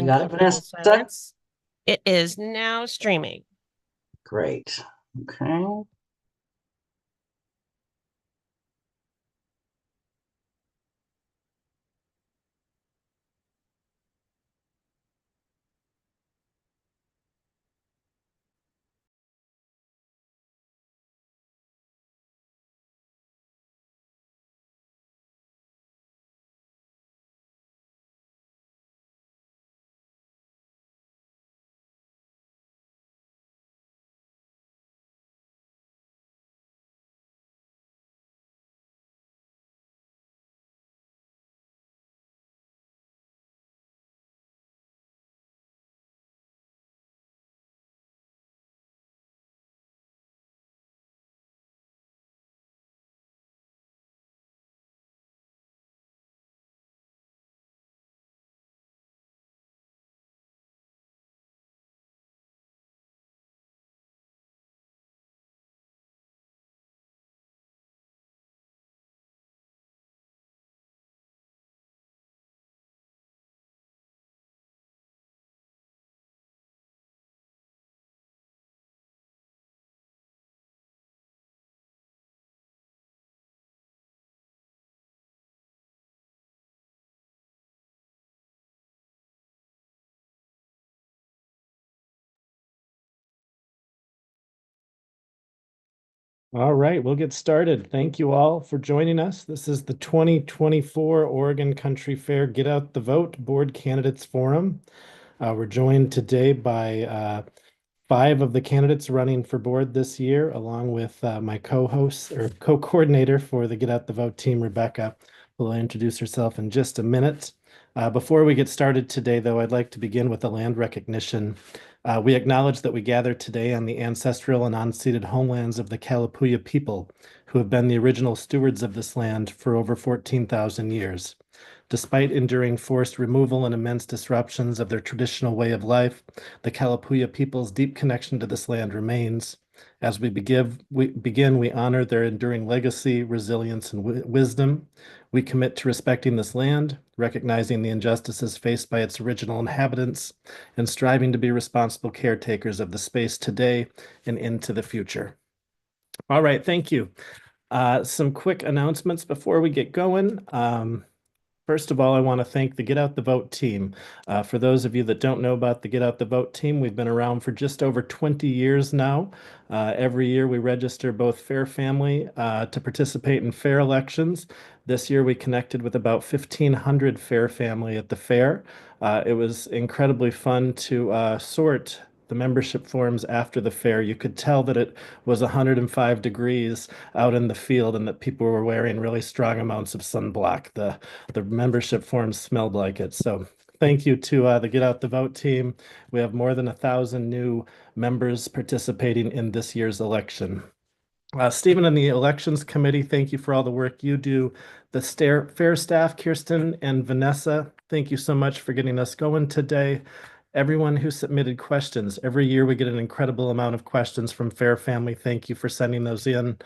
You got it, Vanessa? Silence. It is now streaming. Great. Okay. All right, we'll get started. Thank you all for joining us. This is the 2024 Oregon Country Fair Get Out the Vote Board Candidates Forum. We're joined today by 5 of the candidates running for board this year, along with my co-host or co-coordinator for the Get Out the Vote team, Rebecca, who will introduce herself in just a minute. Before we get started today, though, I'd like to begin with a land recognition. We acknowledge that we gather today on the ancestral and unceded homelands of the Kalapuya people, who have been the original stewards of this land for over 14,000 years. Despite enduring forced removal and immense disruptions of their traditional way of life, the Kalapuya people's deep connection to this land remains. As we begin, we honor their enduring legacy, resilience, and wisdom. We commit to respecting this land, recognizing the injustices faced by its original inhabitants, and striving to be responsible caretakers of the space today and into the future. All right, thank you. Some quick announcements before we get going. First of all, I want to thank the Get Out the Vote team. For those of you that don't know about the Get Out the Vote team, we've been around for just over 20 years now. Every year we register both Fair Family to participate in fair elections. This year we connected with about 1,500 Fair Family at the fair. It was incredibly fun to sort the membership forms after the fair. You could tell that it was 105 degrees out in the field and that people were wearing really strong amounts of sunblock. The membership forms smelled like it. So thank you to the Get Out the Vote team. We have more than 1,000 new members participating in this year's election. Stephen and the Elections Committee, thank you for all the work you do. The fair staff, Kirsten and Vanessa, thank you so much for getting us going today. Everyone who submitted questions. Every year we get an incredible amount of questions from Fair Family. Thank you for sending those in.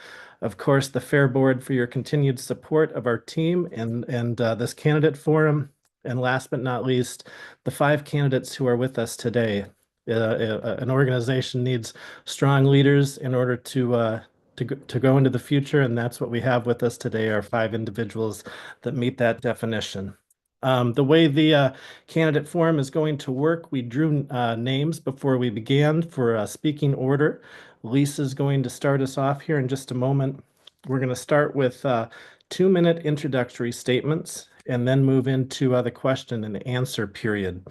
Of course, the Fair Board for your continued support of our team and this candidate forum. And last but not least, the 5 candidates who are with us today. An organization needs strong leaders in order to go into the future, and that's what we have with us today, are 5 individuals that meet that definition. The way the candidate forum is going to work, we drew names before we began for a speaking order. Lisa's going to start us off here in just a moment. We're going to start with 2-minute introductory statements and then move into the question and answer period.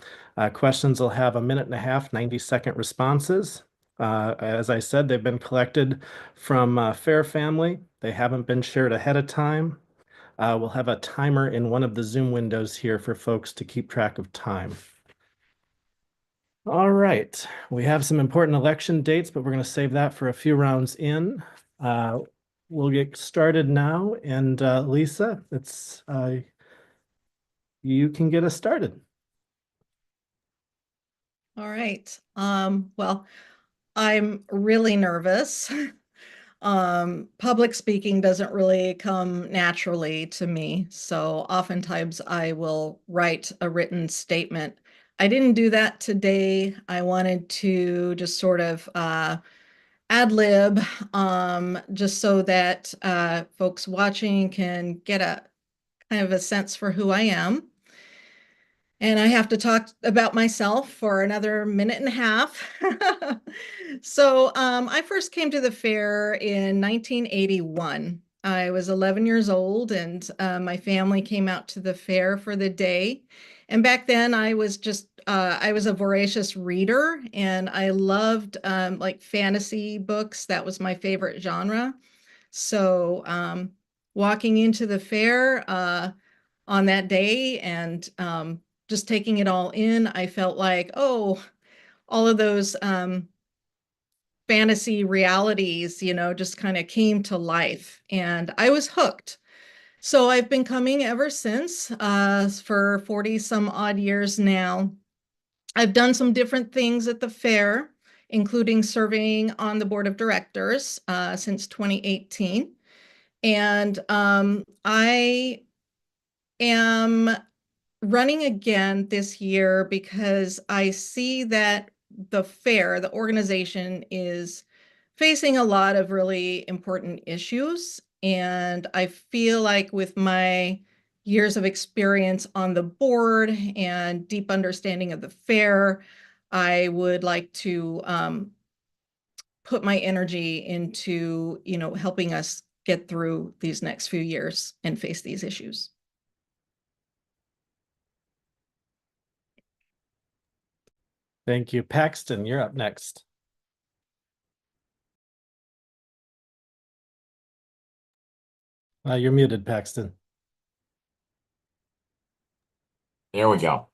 Questions will have 1.5 minutes, 90-second responses. As I said, they've been collected from Fair Family. They haven't been shared ahead of time. We'll have a timer in one of the Zoom windows here for folks to keep track of time. All right, we have some important election dates, but we're going to save that for a few rounds in. We'll get started now, and Lisa, you can get us started. All right. Well, I'm really nervous. Public speaking doesn't really come naturally to me. So oftentimes I will write a written statement I didn't do that today. I wanted to just sort of ad lib, just so that folks watching can get a kind of a sense for who I am. And I have to talk about myself for another minute and a half. So I first came to the fair in 1981. I was 11 years old, and my family came out to the fair for the day. And back then, I was a voracious reader, and I loved like fantasy books. That was my favorite genre. So walking into the fair on that day and just taking it all in, I felt like, oh, all of those fantasy realities, just kind of came to life, and I was hooked. So I've been coming ever since for 40 some odd years now. I've done some different things at the fair, including serving on the board of directors since 2018. And I am running again this year because I see that the fair, the organization, is facing a lot of really important issues. And I feel like with my years of experience on the board and deep understanding of the fair, I would like to put my energy into, helping us get through these next few years and face these issues. Thank you. Paxton, you're up next. You're muted, Paxton. There we go.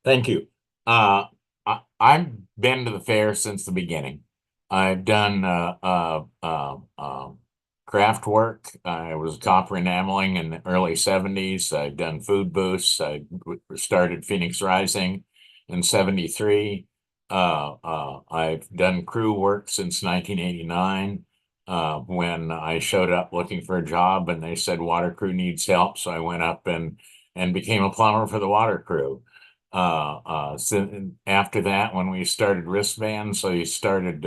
Thank you. I've been to the fair since the beginning. I've done craft work. I was copper enameling in the early 70s. I've done food booths. I started Phoenix Rising in 73. I've done crew work since 1989. When I showed up looking for a job and they said water crew needs help. So I went up and became a plumber for the water crew. So after that, when we started wristbands, so you started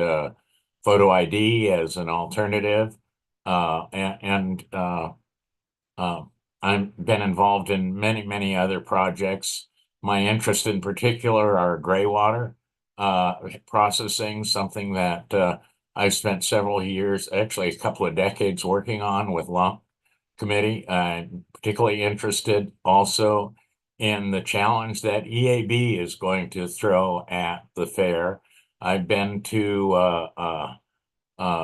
photo ID as an alternative. I've been involved in many other projects. My interest in particular are gray water processing, something that I've spent several years, actually a couple of decades, working on with LUMP Committee. I'm particularly interested also in the challenge that EAB is going to throw at the fair. I've been to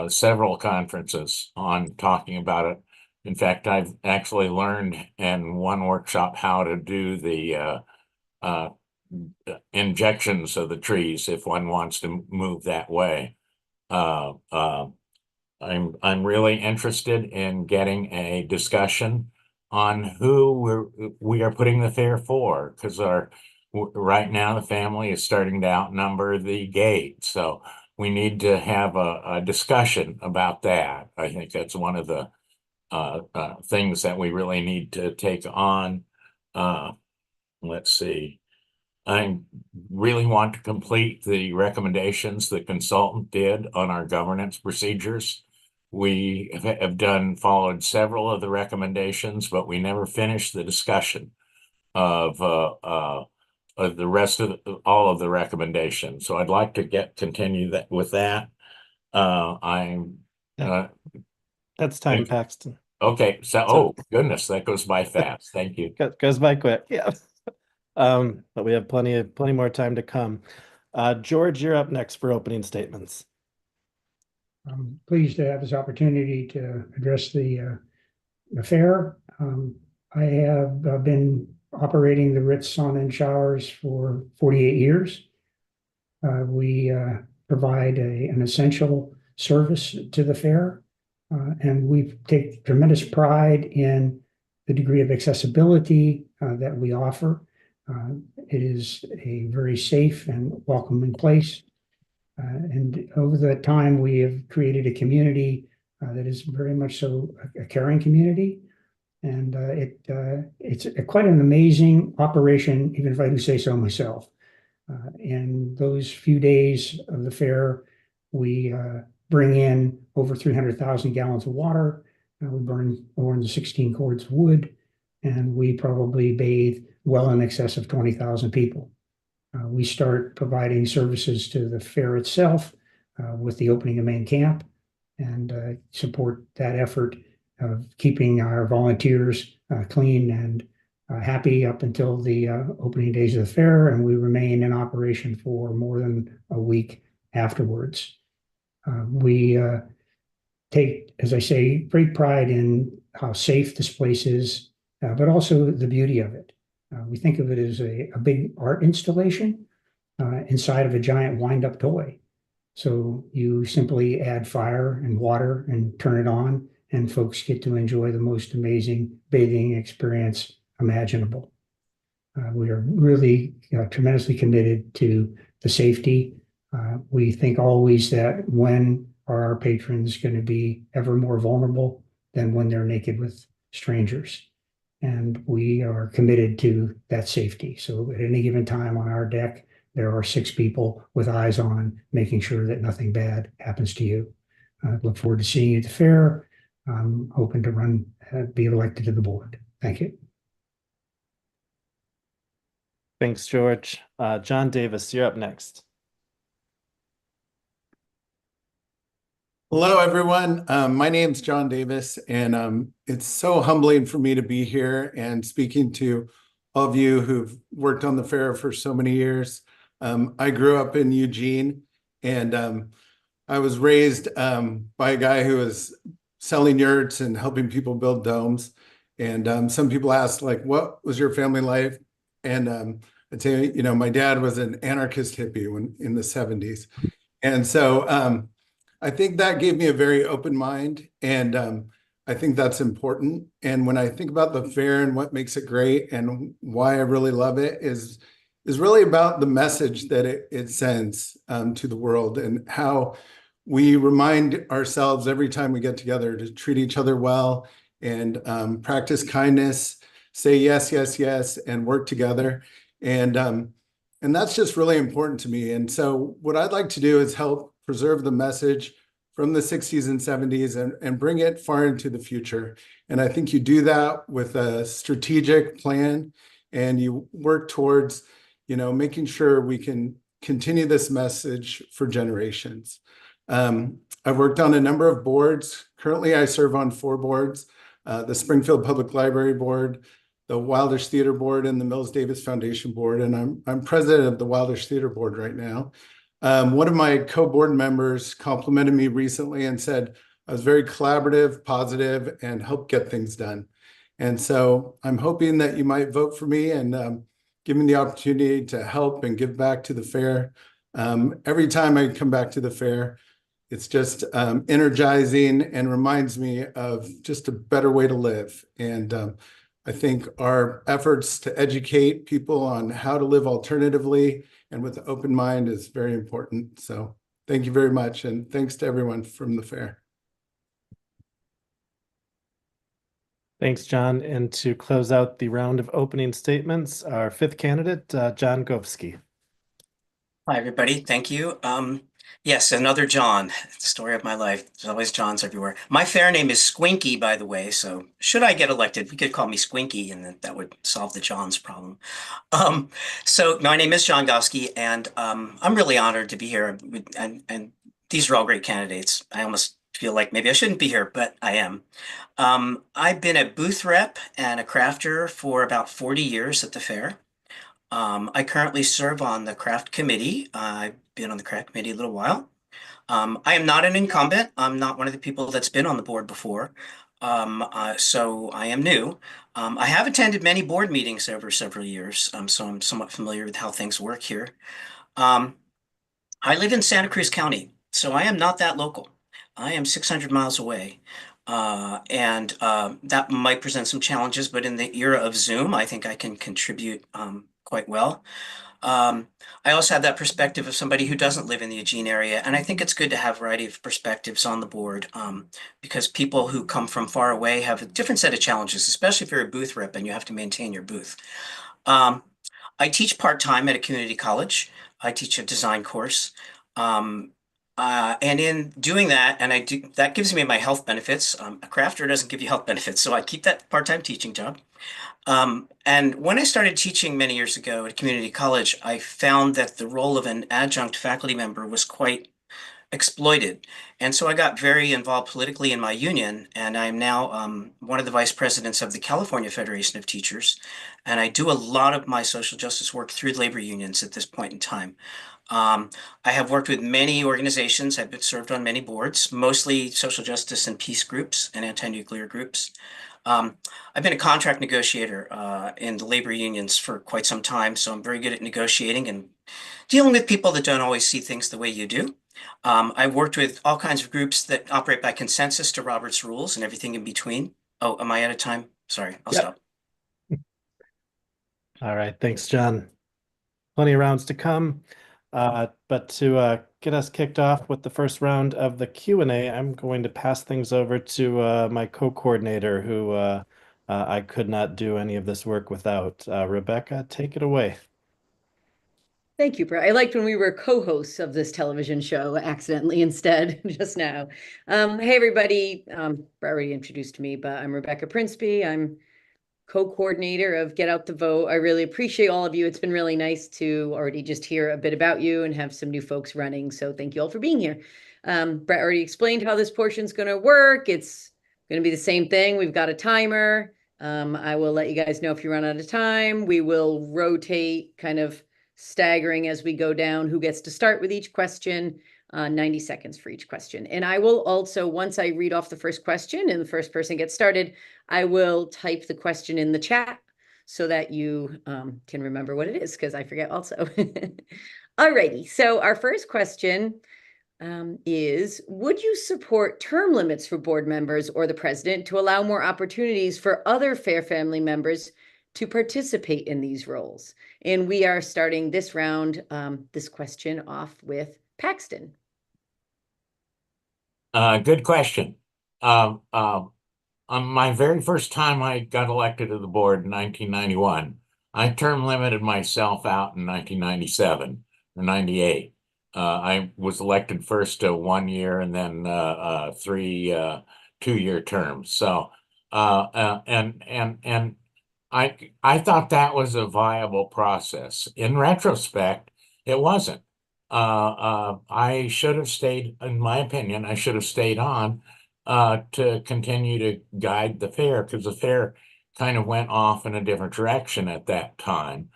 several conferences on talking about it. In fact, I've actually learned in one workshop how to do the injections of the trees if one wants to move that way. I'm really interested in getting a discussion on who we are putting the fair for, because right now the family is starting to outnumber the gate. So we need to have a discussion about that. I think that's one of the things that we really need to take on. Let's see. I really want to complete the recommendations the consultant did on our governance procedures. We have followed several of the recommendations, but we never finished the discussion of the rest of all of the recommendations. So I'd like to continue that with that. That's time, Paxton. Okay. So, goodness, that goes by fast. Thank you. Goes by quick. Yeah. But we have plenty more time to come. George, you're up next for opening statements. I'm pleased to have this opportunity to address the fair. I have been operating the Ritz Sauna and Showers for 48 years. We provide an essential service to the fair, and we take tremendous pride in the degree of accessibility that we offer. It is a very safe and welcoming place. And over the time, we have created a community that is very much so a caring community. And it's quite an amazing operation, even if I do say so myself. In those few days of the fair, we bring in over 300,000 gallons of water. We burn over 16 cords of wood, and we probably bathe well in excess of 20,000 people. We start providing services to the fair itself with the opening of main camp, and support that effort of keeping our volunteers clean and happy up until the opening days of the fair, and we remain in operation for more than a week afterwards. We take, as I say, great pride in how safe this place is, but also the beauty of it. We think of it as a big art installation inside of a giant wind-up toy. So you simply add fire and water and turn it on, and folks get to enjoy the most amazing bathing experience imaginable. We are really tremendously committed to the safety. We think always that when are our patrons going to be ever more vulnerable than when they're naked with strangers. And we are committed to that safety. So at any given time on our deck, there are 6 people with eyes on, making sure that nothing bad happens to you. I look forward to seeing you at the fair. I'm hoping to be elected to the board. Thank you. Thanks, George. John Davis, you're up next. Hello, everyone. My name's John Davis, and it's so humbling for me to be here and speaking to all of you who've worked on the fair for so many years. I grew up in Eugene, and I was raised by a guy who was selling yurts and helping people build domes. And some people ask, like, what was your family life? And I'd say, you know, my dad was an anarchist hippie in the 70s. And so I think that gave me a very open mind, and I think that's important. And when I think about the fair and what makes it great and why I really love it is really about the message that it sends to the world, and how we remind ourselves every time we get together to treat each other well and practice kindness, say yes, yes, yes, and work together. And that's just really important to me. And so what I'd like to do is help preserve the message from the 60s and 70s and bring it far into the future. And I think you do that with a strategic plan, and you work towards, you know, making sure we can continue this message for generations. I've worked on a number of boards. Currently, I serve on 4 boards, the Springfield Public Library Board, the Wildish Theater Board, and the Mills Davis Foundation Board. And I'm president of the Wildish Theater Board right now. One of my co-board members complimented me recently and said I was very collaborative, positive, and helped get things done. And so I'm hoping that you might vote for me and give me the opportunity to help and give back to the fair. Every time I come back to the fair, it's just energizing and reminds me of just a better way to live. And I think our efforts to educate people on how to live alternatively and with an open mind is very important. So thank you very much. And thanks to everyone from the fair. Thanks, John. And to close out the round of opening statements, our 5th candidate, John Govsky. Hi, everybody. Thank you. Yes, another John. It's the story of my life. There's always Johns everywhere. My fair name is Squinky, by the way. So should I get elected, we could call me Squinky, and that would solve the Johns problem. So my name is John Govsky, and I'm really honored to be here. And these are all great candidates. I almost feel like maybe I shouldn't be here, but I am. I've been a booth rep and a crafter for about 40 years at the fair. I currently serve on the craft committee. I've been on the craft committee a little while. I am not an incumbent. I'm not one of the people that's been on the board before. So I am new. I have attended many board meetings over several years, so I'm somewhat familiar with how things work here. I live in Santa Cruz County, so I am not that local. I am 600 miles away. And that might present some challenges, but in the era of Zoom, I think I can contribute quite well. I also have that perspective of somebody who doesn't live in the Eugene area, and I think it's good to have a variety of perspectives on the board because people who come from far away have a different set of challenges, especially if you're a booth rep and you have to maintain your booth. I teach part-time at a community college. I teach a design course. And in doing that, that gives me my health benefits. A crafter doesn't give you health benefits, so I keep that part-time teaching job. And when I started teaching many years ago at community college, I found that the role of an adjunct faculty member was quite exploited. And so I got very involved politically in my union, and I'm now one of the vice presidents of the California Federation of Teachers. And I do a lot of my social justice work through labor unions at this point in time. I have worked with many organizations. I've been served on many boards, mostly social justice and peace groups and anti-nuclear groups. I've been a contract negotiator in the labor unions for quite some time, so I'm very good at negotiating and dealing with people that don't always see things the way you do. I've worked with all kinds of groups that operate by consensus to Robert's rules and everything in between. Oh, am I out of time? Sorry, I'll stop. All right, thanks, John. Plenty of rounds to come. But to get us kicked off with the first round of the Q&A, I'm going to pass things over to my co-coordinator who I could not do any of this work without. Rebecca, take it away. Thank you, Brett. I liked when we were co-hosts of this television show accidentally instead just now. Hey, everybody. Brett already introduced me, but I'm Rebecca Prinsby. I'm co-coordinator of Get Out the Vote. I really appreciate all of you. It's been really nice to already just hear a bit about you and have some new folks running. So thank you all for being here. Brett already explained how this portion is going to work. It's going to be the same thing. We've got a timer. I will let you guys know if you run out of time. We will rotate kind of staggering as we go down who gets to start with each question, 90 seconds for each question. And I will also, once I read off the first question and the first person gets started, I will type the question in the chat so that you can remember what it is, because I forget also. Alrighty, so our first question is, would you support term limits for board members or the president to allow more opportunities for other FAIR family members to participate in these roles? And we are starting this round, this question off with Paxton. Good question. On my very first time I got elected to the board in 1991, I term limited myself out in 1997 or 98. I was elected first to 1 year and then 3 2-year terms. So and I thought that was a viable process. In retrospect, it wasn't. I should have stayed, in my opinion, I should have stayed on to continue to guide the fair, because the fair kind of went off in a different direction at that time.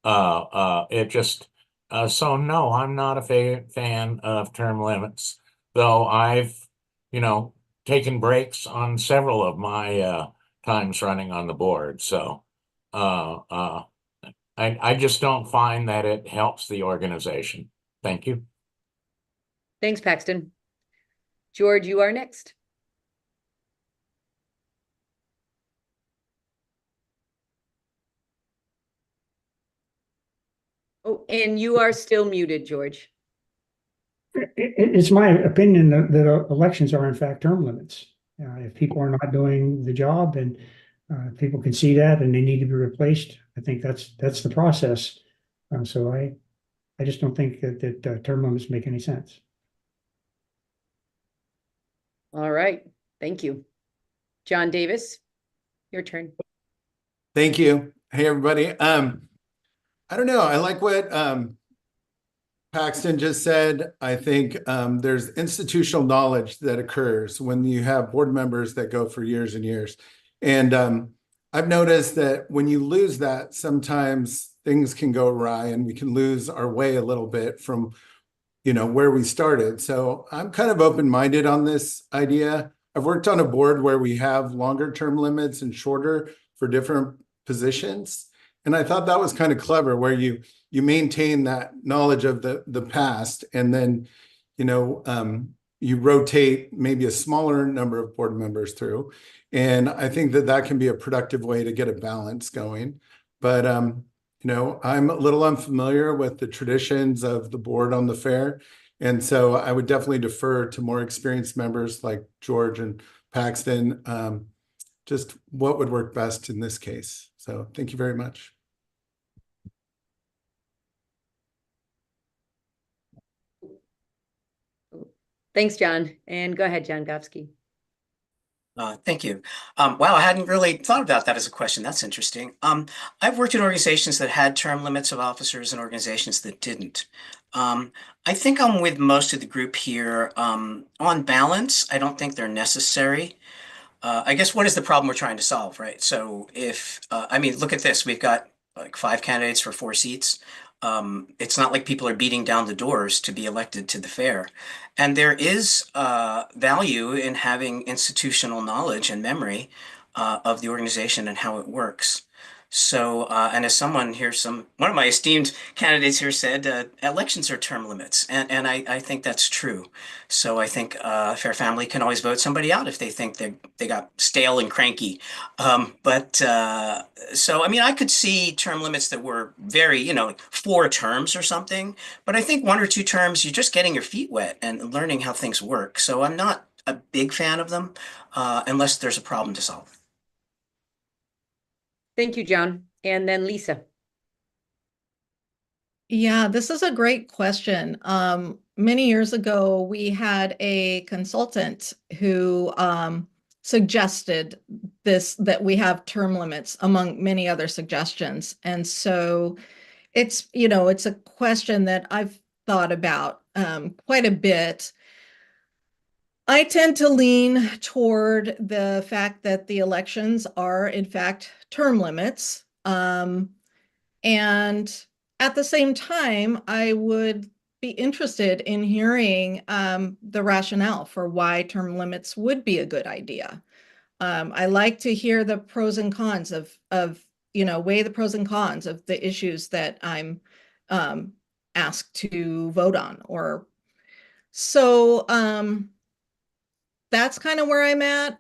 It just, so no, I'm not a fan of term limits, though I've, taken breaks on several of my times running on the board. So I just don't find that it helps the organization. Thank you. Thanks, Paxton. George, you are next. Oh, and you are still muted, George. It's my opinion that elections are in fact term limits. If people are not doing the job and people can see that and they need to be replaced, I think that's the process. So I just don't think that term limits make any sense. All right. Thank you. John Davis, your turn. Thank you. Hey, everybody. I don't know. I like what Paxton just said. I think there's institutional knowledge that occurs when you have board members that go for years and years. And I've noticed that when you lose that, sometimes things can go awry and we can lose our way a little bit from, where we started. So I'm kind of open-minded on this idea. I've worked on a board where we have longer term limits and shorter for different positions. And I thought that was kind of clever, where you maintain that knowledge of the past, and then, you rotate maybe a smaller number of board members through. And I think that can be a productive way to get a balance going. But, I'm a little unfamiliar with the traditions of the board on the fair. And so I would definitely defer to more experienced members like George and Paxton, just what would work best in this case. So thank you very much. Thanks, John. And go ahead, John Gofsky. Thank you. Wow, I hadn't really thought about that as a question. That's interesting. I've worked in organizations that had term limits of officers and organizations that didn't. I think I'm with most of the group here. On balance, I don't think they're necessary. I guess what is the problem we're trying to solve, right? So if, I mean, look at this. We've got like 5 candidates for 4 seats. It's not like people are beating down the doors to be elected to the fair. And there is value in having institutional knowledge and memory of the organization and how it works. So, and as someone here, one of my esteemed candidates here said, elections are term limits, and I think that's true. So I think Fair Family can always vote somebody out if they think they got stale and cranky. So I mean, I could see term limits that were very, 4 terms or something. But I think 1 or 2 terms, you're just getting your feet wet and learning how things work. So I'm not a big fan of them unless there's a problem to solve. Thank you, John. And then Lisa. Yeah, this is a great question. Many years ago, we had a consultant who suggested that we have term limits among many other suggestions. And so it's a question that I've thought about quite a bit. I tend to lean toward the fact that the elections are, in fact, term limits. And at the same time, I would be interested in hearing the rationale for why term limits would be a good idea. I like to hear the pros and cons weigh the pros and cons of the issues that I'm asked to vote on. That's kind of where I'm at.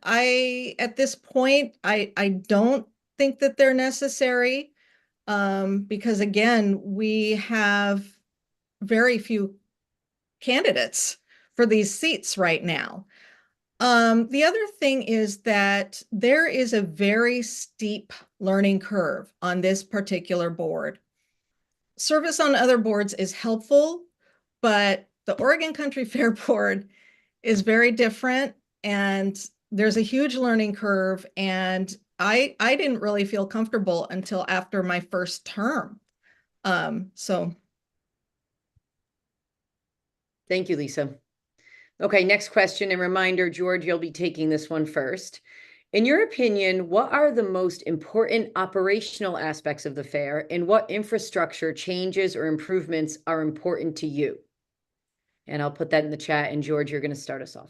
At this point, I don't think that they're necessary because, again, we have very few candidates for these seats right now. The other thing is that there is a very steep learning curve on this particular board. Service on other boards is helpful, but the Oregon Country Fair Board is very different. And there's a huge learning curve. And I didn't really feel comfortable until after my first term. So. Thank you, Lisa. Okay, next question and reminder, George, you'll be taking this one first. In your opinion, what are the most important operational aspects of the fair, and what infrastructure changes or improvements are important to you? And I'll put that in the chat. And George, you're going to start us off.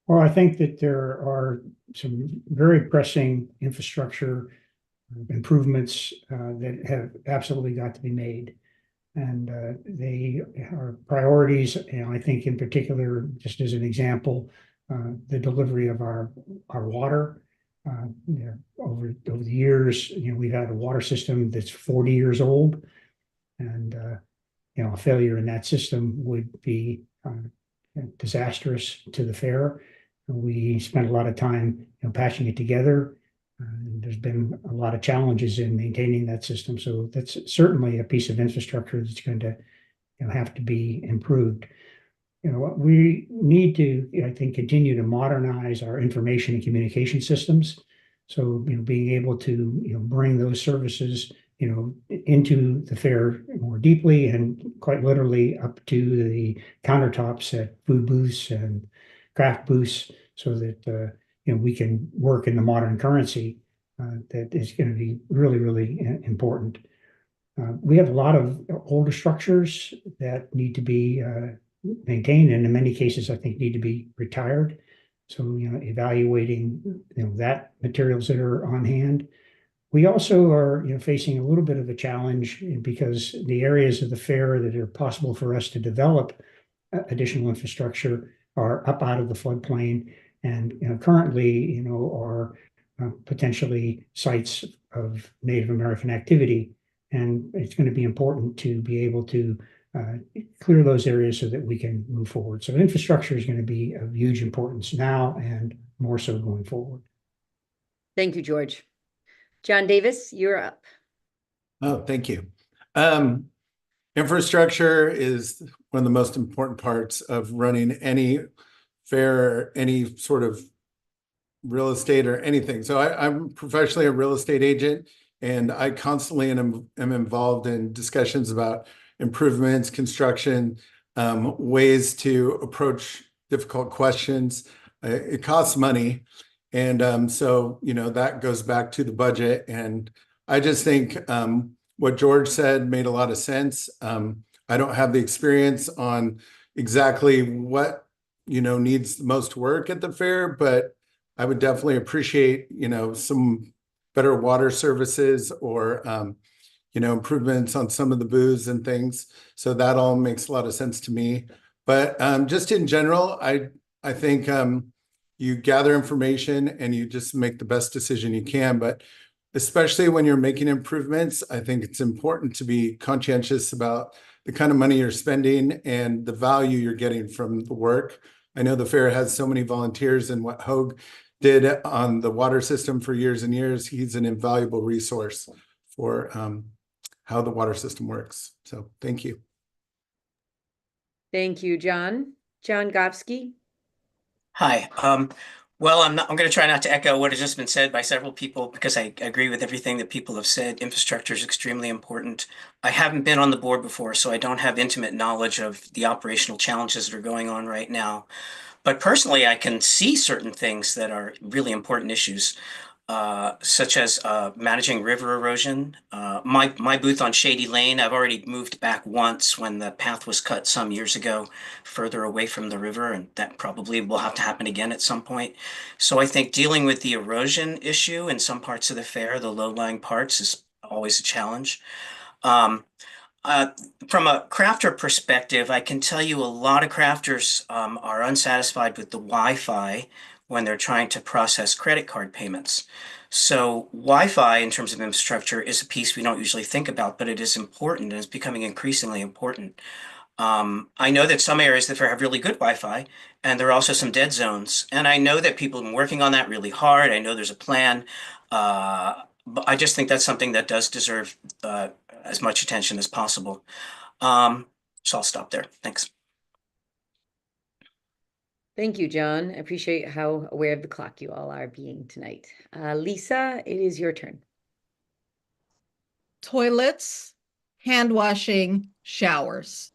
Well, I think that there are some very pressing infrastructure improvements that have absolutely got to be made. And they are priorities. And I think in particular, just as an example, the delivery of our water. Over the years, we've had a water system that's 40 years old. And, a failure in that system would be disastrous to the fair. We spent a lot of time patching it together. There's been a lot of challenges in maintaining that system. So that's certainly a piece of infrastructure that's going to have to be improved. We need to, I think, continue to modernize our information and communication systems. So, being able to, bring those services, into the fair more deeply and quite literally up to the countertops at food booths and craft booths, so that we can work in the modern currency that is going to be really, really important. We have a lot of older structures that need to be maintained, and in many cases, I think, need to be retired. So, evaluating that materials that are on hand. We also are facing a little bit of a challenge because the areas of the fair that are possible for us to develop additional infrastructure are up out of the floodplain, and currently are potentially sites of Native American activity, and it's going to be important to be able to clear those areas so that we can move forward. So infrastructure is going to be of huge importance now and more so going forward. Thank you, George. John Davis, you're up. Oh, thank you. infrastructure is one of the most important parts of running any fair, any sort of real estate or anything. So I'm professionally a real estate agent, and I constantly am involved in discussions about improvements, construction, ways to approach difficult questions. It costs money. And so, that goes back to the budget. And I just think what George said made a lot of sense. I don't have the experience on exactly what, needs the most work at the fair, but I would definitely appreciate, some better water services or, improvements on some of the booths and things. So that all makes a lot of sense to me. But just in general, I think you gather information and you just make the best decision you can. But especially when you're making improvements, I think it's important to be conscientious about the kind of money you're spending and the value you're getting from the work. I know the fair has so many volunteers, and what Hogue did on the water system for years and years, he's an invaluable resource for how the water system works. So thank you. Thank you, John. John Gofsky. Hi. Well, I'm going to try not to echo what has just been said by several people, because I agree with everything that people have said. Infrastructure is extremely important. I haven't been on the board before, so I don't have intimate knowledge of the operational challenges that are going on right now. But personally, I can see certain things that are really important issues, such as managing river erosion. My booth on Shady Lane, I've already moved back once when the path was cut some years ago, further away from the river, and that probably will have to happen again at some point. So I think dealing with the erosion issue in some parts of the fair, the low-lying parts, is always a challenge. From a crafter perspective, I can tell you a lot of crafters are unsatisfied with the Wi-Fi when they're trying to process credit card payments. So Wi-Fi, in terms of infrastructure, is a piece we don't usually think about, but it is important and it's becoming increasingly important. I know that some areas that have really good Wi-Fi, and there are also some dead zones. And I know that people have been working on that really hard. I know there's a plan, but I just think that's something that does deserve as much attention as possible. So I'll stop there. Thanks. Thank you, John. I appreciate how aware of the clock you all are being tonight. Lisa, it is your turn. Toilets, hand washing, showers.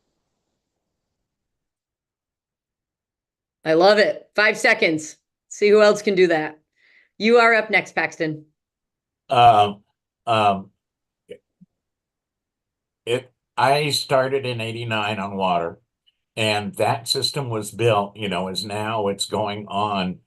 I love it. 5 seconds. See who else can do that. You are up next, Paxton. I started in '89 on water, and that system was built, it's going on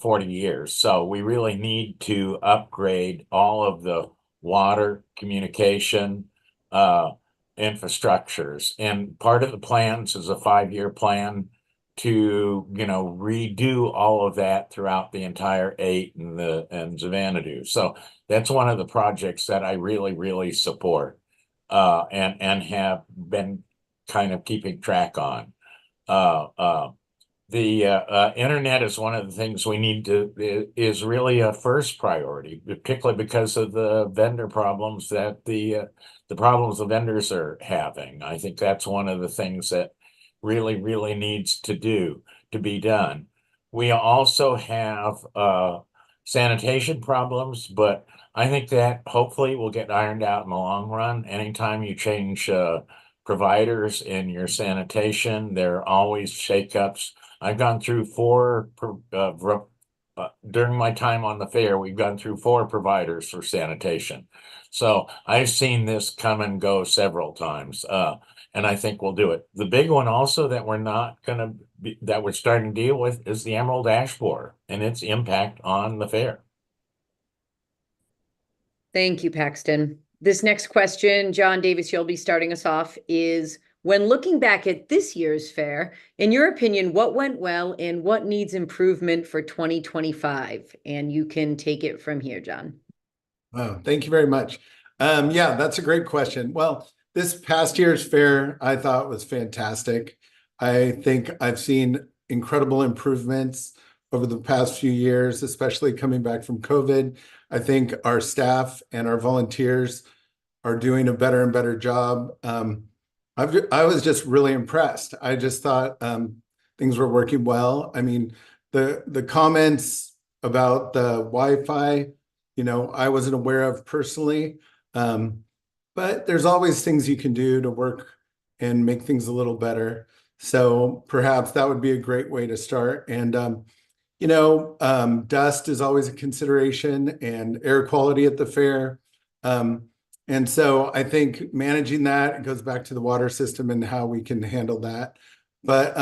40 years. So we really need to upgrade all of the water communication infrastructures. And part of the plans is a 5-year plan to, redo all of that throughout the entire 8 and Xanadu. So that's one of the projects that I really, really support and have been kind of keeping track on. The internet is one of the things we need to, is really a first priority, particularly because of the vendor problems that the problems the vendors are having. I think that's one of the things that really, really needs to be done. We also have sanitation problems, but I think that hopefully will get ironed out in the long run. Anytime you change providers in your sanitation, there are always shakeups. I've gone through 4 during my time on the fair. We've gone through 4 providers for sanitation, so I've seen this come and go several times, and I think we'll do it. The big one also that we're starting to deal with is the Emerald Ash Borer and its impact on the fair. Thank you, Paxton. This next question, John Davis, you'll be starting us off, is when looking back at this year's fair, in your opinion, what went well and what needs improvement for 2025? And you can take it from here, John. Oh, thank you very much. Yeah, that's a great question. Well, this past year's fair, I thought was fantastic. I think I've seen incredible improvements over the past few years, especially coming back from COVID. I think our staff and our volunteers are doing a better and better job. I was just really impressed. I just thought things were working well. I mean, the comments about the Wi-Fi, I wasn't aware of personally, but there's always things you can do to work and make things a little better. So perhaps that would be a great way to start. And dust is always a consideration, and air quality at the fair. And so I think managing that, it goes back to the water system and how we can handle that. But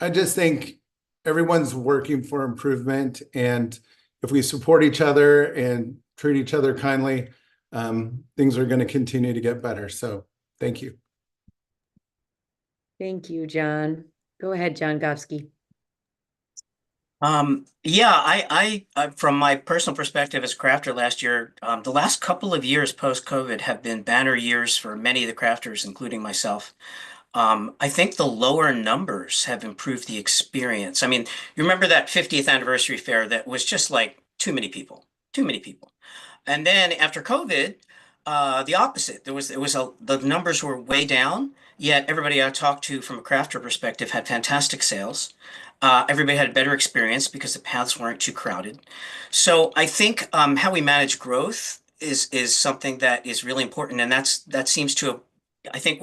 I just think everyone's working for improvement. And if we support each other and treat each other kindly, things are going to continue to get better. So thank you. Thank you, John. Go ahead, John Gofsky. Yeah, I from my personal perspective as a crafter last year, the last couple of years post-COVID have been banner years for many of the crafters, including myself. I think the lower numbers have improved the experience. I mean, you remember that 50th anniversary fair that was just like too many people. And then after COVID, the opposite. The numbers were way down, yet everybody I talked to from a crafter perspective had fantastic sales. Everybody had a better experience because the paths weren't too crowded. So I think how we manage growth is something that is really important, and that seems to have, I think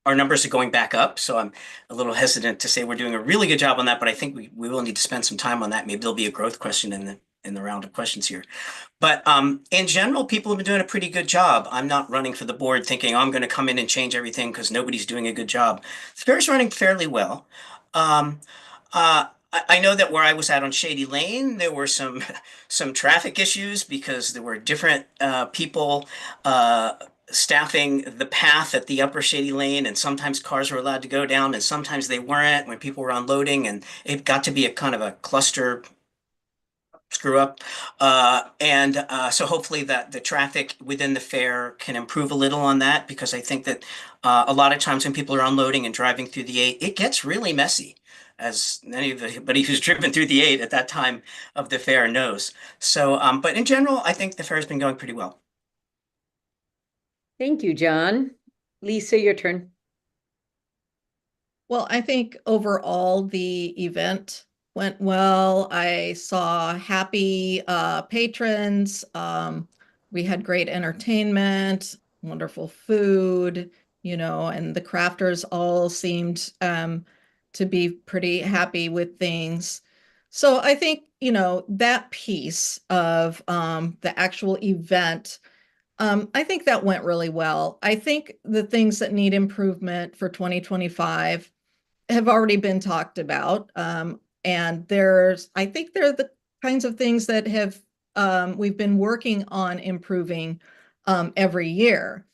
our numbers are going back up. So I'm a little hesitant to say we're doing a really good job on that, but I think we will need to spend some time on that. Maybe there'll be a growth question in the round of questions here. But in general, people have been doing a pretty good job. I'm not running for the board thinking I'm going to come in and change everything because nobody's doing a good job. The fair's running fairly well. I know that where I was at on Shady Lane, there were some traffic issues because there were different people staffing the path at the upper Shady Lane, and sometimes cars were allowed to go down and sometimes they weren't when people were unloading, and it got to be a kind of a cluster screw up. So hopefully that the traffic within the fair can improve a little on that, because I think that a lot of times when people are unloading and driving through the 8, it gets really messy, as anybody who's driven through the 8 at that time of the fair knows. So, but in general, I think the fair has been going pretty well. Thank you, John. Lisa, your turn. Well, I think overall the event went well. I saw happy patrons. We had great entertainment, wonderful food, and the crafters all seemed to be pretty happy with things. So I think, that piece of the actual event, I think that went really well. I think the things that need improvement for 2025 have already been talked about. And I think they're the kinds of things that we've been working on improving every year.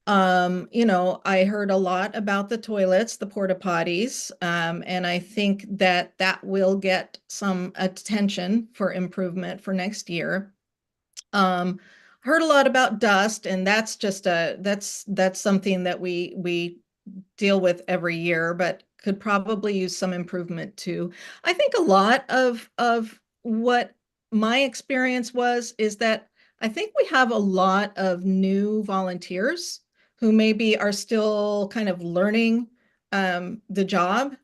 I heard a lot about the toilets, the porta potties, and I think that will get some attention for improvement for next year. Heard a lot about dust, and that's just that's something that we deal with every year, but could probably use some improvement too. I think a lot of what my experience is that I think we have a lot of new volunteers who maybe are still kind of learning the job,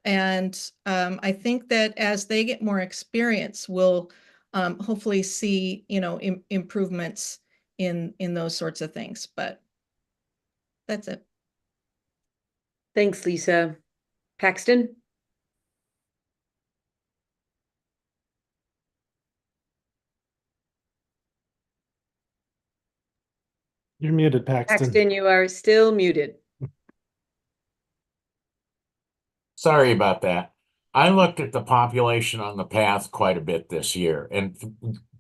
and I think that as they get more experience, we'll hopefully see, improvements in those sorts of things. But that's it. Thanks, Lisa. Paxton? You're muted, Paxton. Paxton, you are still muted. Sorry about that. I looked at the population on the path quite a bit this year, and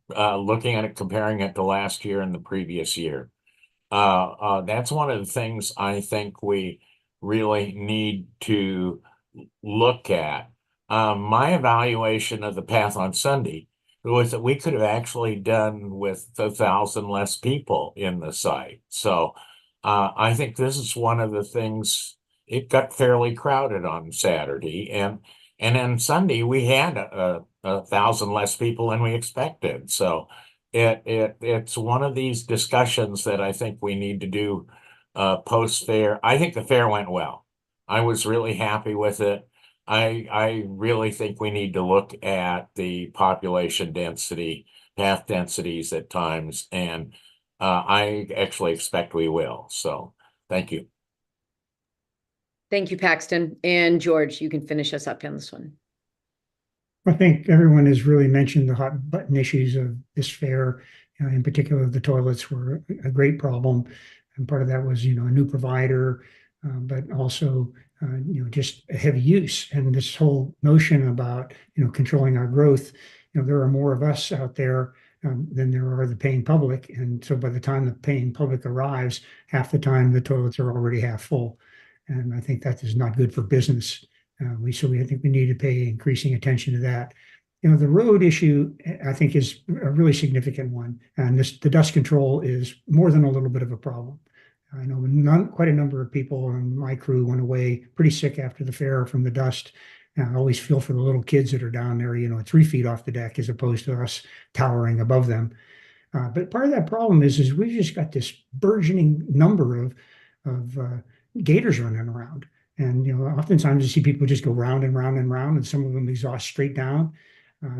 looking at it, comparing it to last year and the previous year. That's one of the things I think we really need to look at. My evaluation of the path on Sunday was that we could have actually done with 1,000 less people in the site. So I think this is one of the things. It got fairly crowded on Saturday, and then Sunday we had 1,000 less people than we expected. So it's one of these discussions that I think we need to do post fair. I think the fair went well. I was really happy with it. I really think we need to look at the population density, path densities at times, and I actually expect we will. So thank you. Thank you, Paxton. And George, you can finish us up on this one. I think everyone has really mentioned the hot button issues of this fair. In particular, the toilets were a great problem. And part of that was, a new provider, but also, just a heavy use. And this whole notion about, controlling our growth, there are more of us out there than there are the paying public. And so by the time the paying public arrives, half the time the toilets are already half full. And I think that is not good for business. I think we need to pay increasing attention to that. The road issue, I think, is a really significant one. And the dust control is more than a little bit of a problem. I know quite a number of people on my crew went away pretty sick after the fair from the dust. And I always feel for the little kids that are down there, 3 feet off the deck as opposed to us towering above them. But part of that problem is we've just got this burgeoning number of gators running around. And, oftentimes you see people just go round and round and round, and some of them exhaust straight down.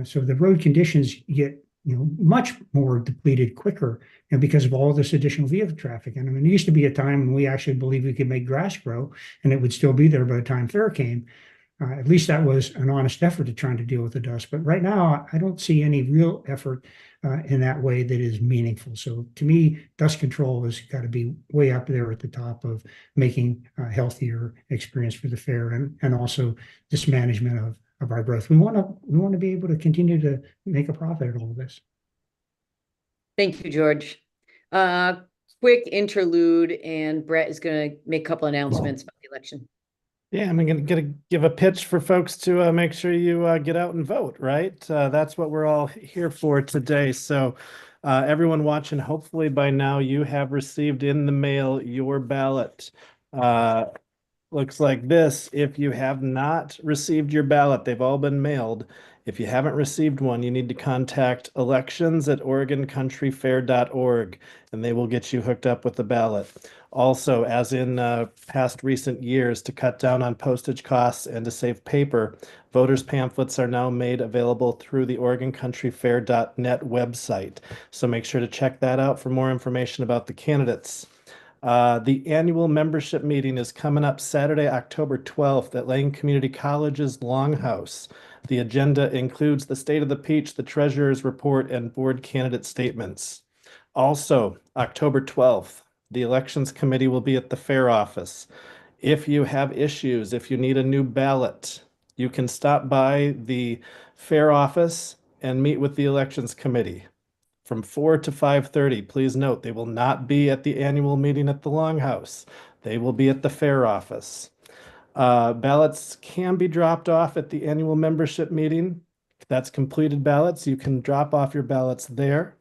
So the road conditions get, much more depleted quicker, because of all this additional vehicle traffic. And there used to be a time when we actually believed we could make grass grow and it would still be there by the time fair came. At least that was an honest effort to trying to deal with the dust. But right now, I don't see any real effort in that way that is meaningful. So to me, dust control has got to be way up there at the top of making a healthier experience for the fair, and also this management of our growth. We want to be able to continue to make a profit at all of this. Thank you, George. Quick interlude, and Brett is going to make a couple announcements about the election. Yeah, I'm going to give a pitch for folks to make sure you get out and vote, right? That's what we're all here for today. So everyone watching, hopefully by now you have received in the mail your ballot. Looks like this. If you have not received your ballot, they've all been mailed. If you haven't received one, you need to contact elections@OregonCountryFair.org, and they will get you hooked up with the ballot. Also, as in past recent years, to cut down on postage costs and to save paper, voters' pamphlets are now made available through the OregonCountryFair.net website. So make sure to check that out for more information about the candidates. The annual membership meeting is coming up Saturday, October 12th at Lane Community College's Longhouse. The agenda includes the State of the Peach, the Treasurer's Report, and board candidate statements. Also, October 12th, the Elections Committee will be at the fair office. If you have issues, if you need a new ballot, you can stop by the fair office and meet with the Elections Committee from 4 to 5:30. Please note, they will not be at the annual meeting at the Longhouse. They will be at the fair office. Ballots can be dropped off at the annual membership meeting. That's completed ballots. You can drop off your ballots there.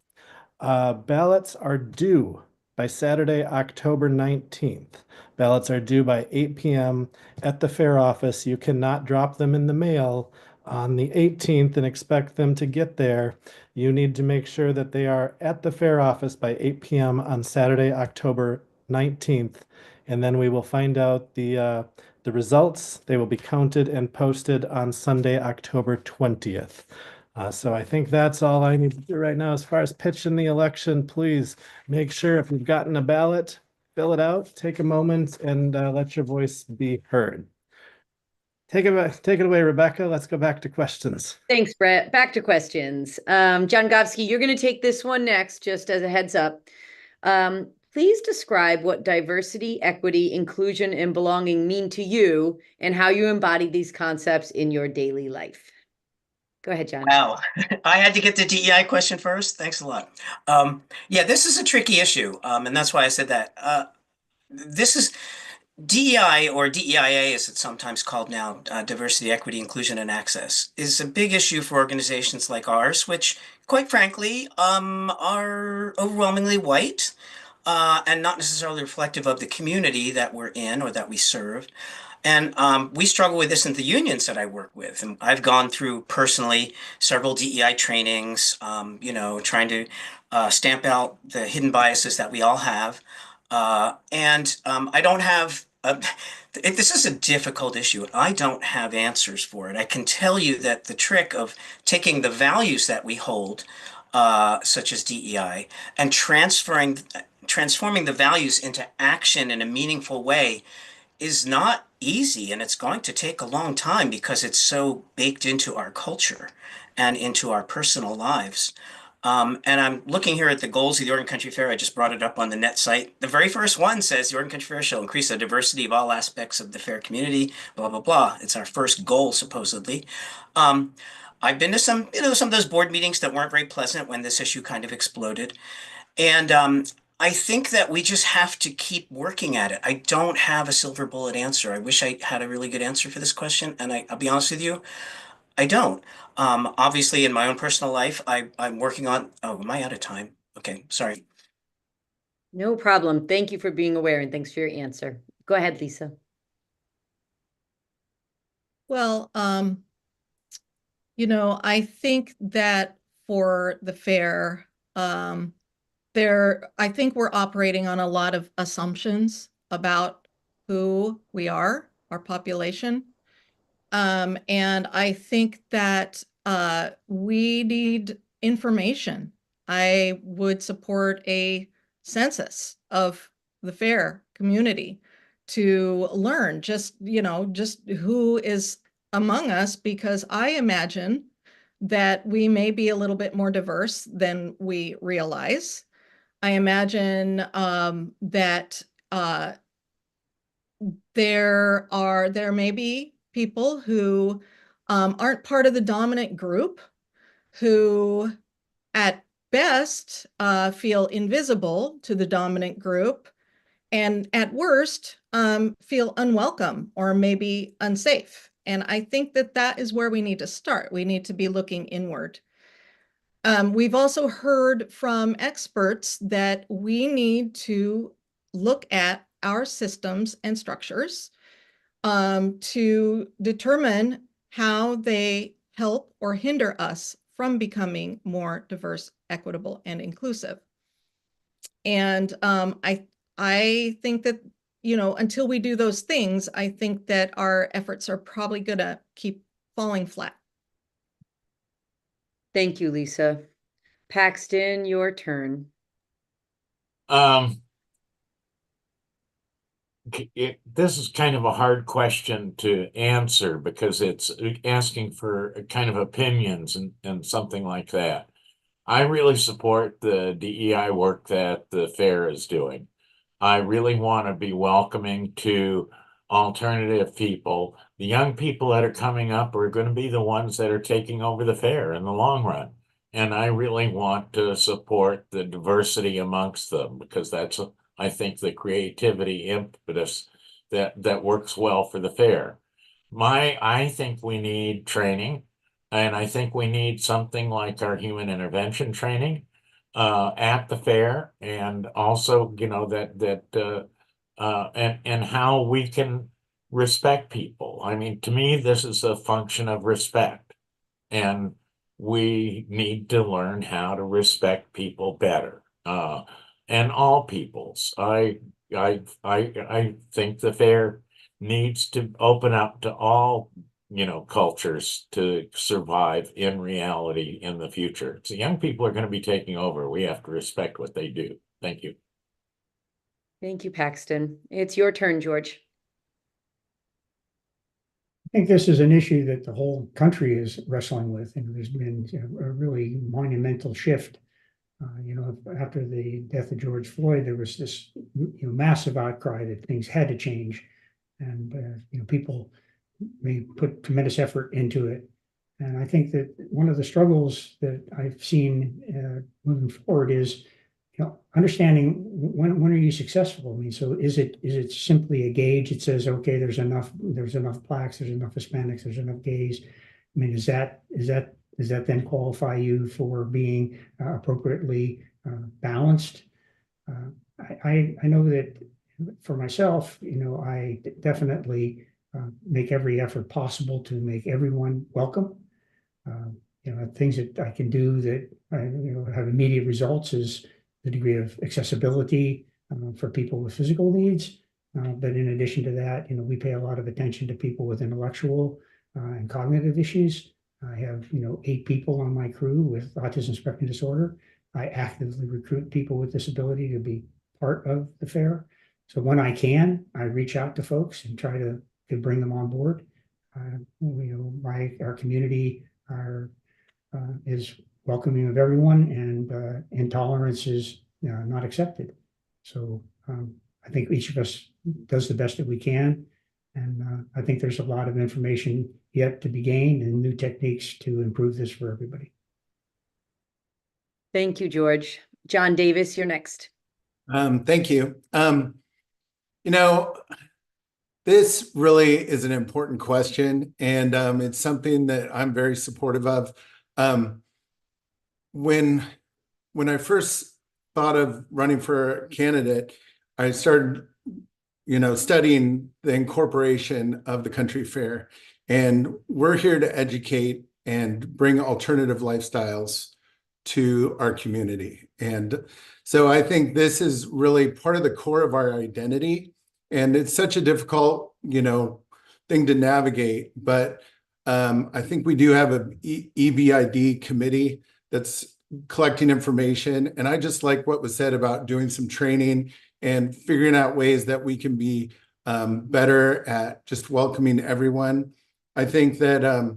Ballots are due by Saturday, October 19th. Ballots are due by 8 p.m. at the fair office. You cannot drop them in the mail on the 18th and expect them to get there. You need to make sure that they are at the fair office by 8 p.m. on Saturday, October 19th, and then we will find out the results. They will be counted and posted on Sunday, October 20th. So I think that's all I need to do right now as far as pitching the election. Please make sure if you've gotten a ballot, fill it out, take a moment, and let your voice be heard. Take it away, Rebecca. Let's go back to questions. Thanks, Brett. Back to questions. John Govsky, you're going to take this one next, just as a heads up. Please describe what diversity, equity, inclusion, and belonging mean to you and how you embody these concepts in your daily life. Go ahead, John. Wow, I had to get the DEI question first. Thanks a lot. Yeah, this is a tricky issue, and that's why I said that. This is DEI, or DEIA as it's sometimes called now, diversity, equity, inclusion, and access, is a big issue for organizations like ours, which, quite frankly, are overwhelmingly white and not necessarily reflective of the community that we're in or that we serve. And we struggle with this in the unions that I work with. And I've gone through personally several DEI trainings, trying to stamp out the hidden biases that we all have. I don't have, this is a difficult issue. I don't have answers for it. I can tell you that the trick of taking the values that we hold, such as DEI, and transforming the values into action in a meaningful way is not easy, and it's going to take a long time because it's so baked into our culture and into our personal lives. And I'm looking here at the goals of the Oregon Country Fair. I just brought it up on the net site. The very first one says the Oregon Country Fair shall increase the diversity of all aspects of the fair community, blah, blah, blah. It's our first goal, supposedly. I've been to some of those board meetings that weren't very pleasant when this issue kind of exploded. And I think that we just have to keep working at it. I don't have a silver bullet answer. I wish I had a really good answer for this question. And I'll be honest with you, I don't. Obviously, in my own personal life, I'm working on, oh, am I out of time? Okay, sorry. No problem. Thank you for being aware, and thanks for your answer. Go ahead, Lisa. Well, I think that for the fair, I think we're operating on a lot of assumptions about who we are, our population. And I think that we need information. I would support a census of the fair community to learn just who is among us, because I imagine that we may be a little bit more diverse than we realize. I imagine that there may be people who aren't part of the dominant group, who at best feel invisible to the dominant group, and at worst feel unwelcome or maybe unsafe. And I think that is where we need to start. We need to be looking inward. We've also heard from experts that we need to look at our systems and structures to determine how they help or hinder us from becoming more diverse, equitable, and inclusive. And I think that, until we do those things, I think that our efforts are probably going to keep falling flat. Thank you, Lisa. Paxton, your turn. This is kind of a hard question to answer because it's asking for kind of opinions and something like that. I really support the DEI work that the fair is doing. I really want to be welcoming to alternative people. The young people that are coming up are going to be the ones that are taking over the fair in the long run. And I really want to support the diversity amongst them because that's, I think, the creativity impetus that works well for the fair. I think we need training, and I think we need something like our human intervention training at the fair, and also, and how we can respect people. I mean, to me, this is a function of respect, and we need to learn how to respect people better, and all peoples. I think the fair needs to open up to all cultures to survive in reality in the future. So young people are going to be taking over. We have to respect what they do. Thank you. Thank you, Paxton. It's your turn, George. I think this is an issue that the whole country is wrestling with, and there's been a really monumental shift. After the death of George Floyd, there was this massive outcry that things had to change, and people may put tremendous effort into it. And I think that one of the struggles that I've seen moving forward is, understanding when are you successful? I mean, so is it simply a gauge? It says, okay, there's enough Blacks, there's enough Hispanics, there's enough gays. I mean, does that then qualify you for being appropriately balanced? I know that for myself, I definitely make every effort possible to make everyone welcome. Things that I can do that have immediate results is the degree of accessibility for people with physical needs. But in addition to that, we pay a lot of attention to people with intellectual and cognitive issues. I have, 8 people on my crew with autism spectrum disorder. I actively recruit people with disability to be part of the fair. So when I can, I reach out to folks and try to bring them on board. Our community is welcoming of everyone, and intolerance is not accepted. So I think each of us does the best that we can. And I think there's a lot of information yet to be gained and new techniques to improve this for everybody. Thank you, George. John Davis, you're next. Thank you. This really is an important question, and it's something that I'm very supportive of. When I first thought of running for candidate, I started, studying the incorporation of the country fair, and we're here to educate and bring alternative lifestyles to our community. And so I think this is really part of the core of our identity, and it's such a difficult, thing to navigate. But I think we do have a EBID committee that's collecting information. And I just like what was said about doing some training and figuring out ways that we can be better at just welcoming everyone. I think that,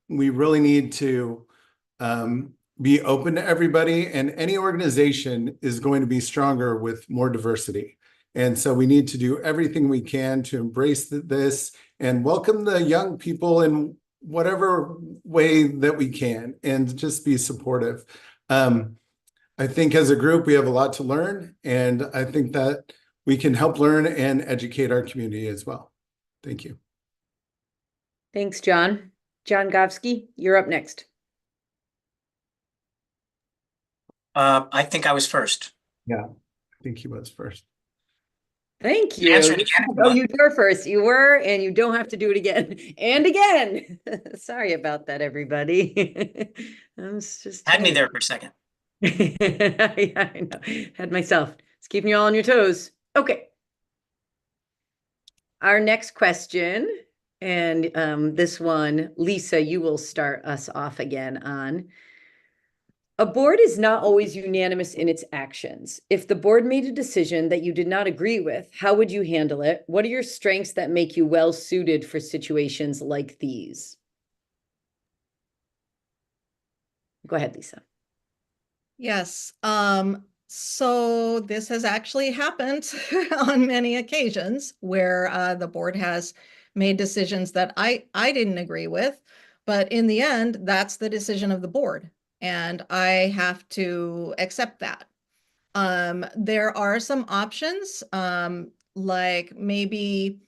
we really need to be open to everybody, and any organization is going to be stronger with more diversity. And so we need to do everything we can to embrace this and welcome the young people in whatever way that we can, and just be supportive. I think as a group, we have a lot to learn, and I think that we can help learn and educate our community as well. Thank you. Thanks, John. John Govsky, you're up next. I think I was first. Yeah, I think he was first. Thank you. Answer it again. Oh, you were first. You were, and you don't have to do it again and again. Sorry about that, everybody. I was just Had me there for a second. Yeah, I know. Had myself. It's keeping you all on your toes. Okay. Our next question, and this one, Lisa, you will start us off again on. A board is not always unanimous in its actions. If the board made a decision that you did not agree with, how would you handle it? What are your strengths that make you well suited for situations like these? Go ahead, Lisa. Yes. So this has actually happened on many occasions where the board has made decisions that I didn't agree with, but in the end, that's the decision of the board, and I have to accept that. There are some options, like maybe,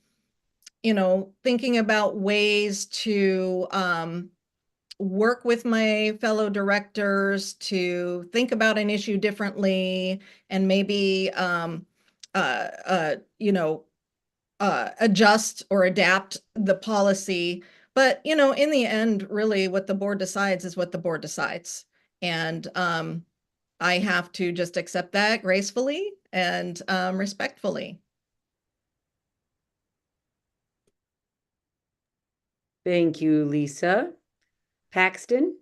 thinking about ways to work with my fellow directors to think about an issue differently, and maybe adjust or adapt the policy. But in the end, really what the board decides is what the board decides, and I have to just accept that gracefully and respectfully. Thank you, Lisa. Paxton?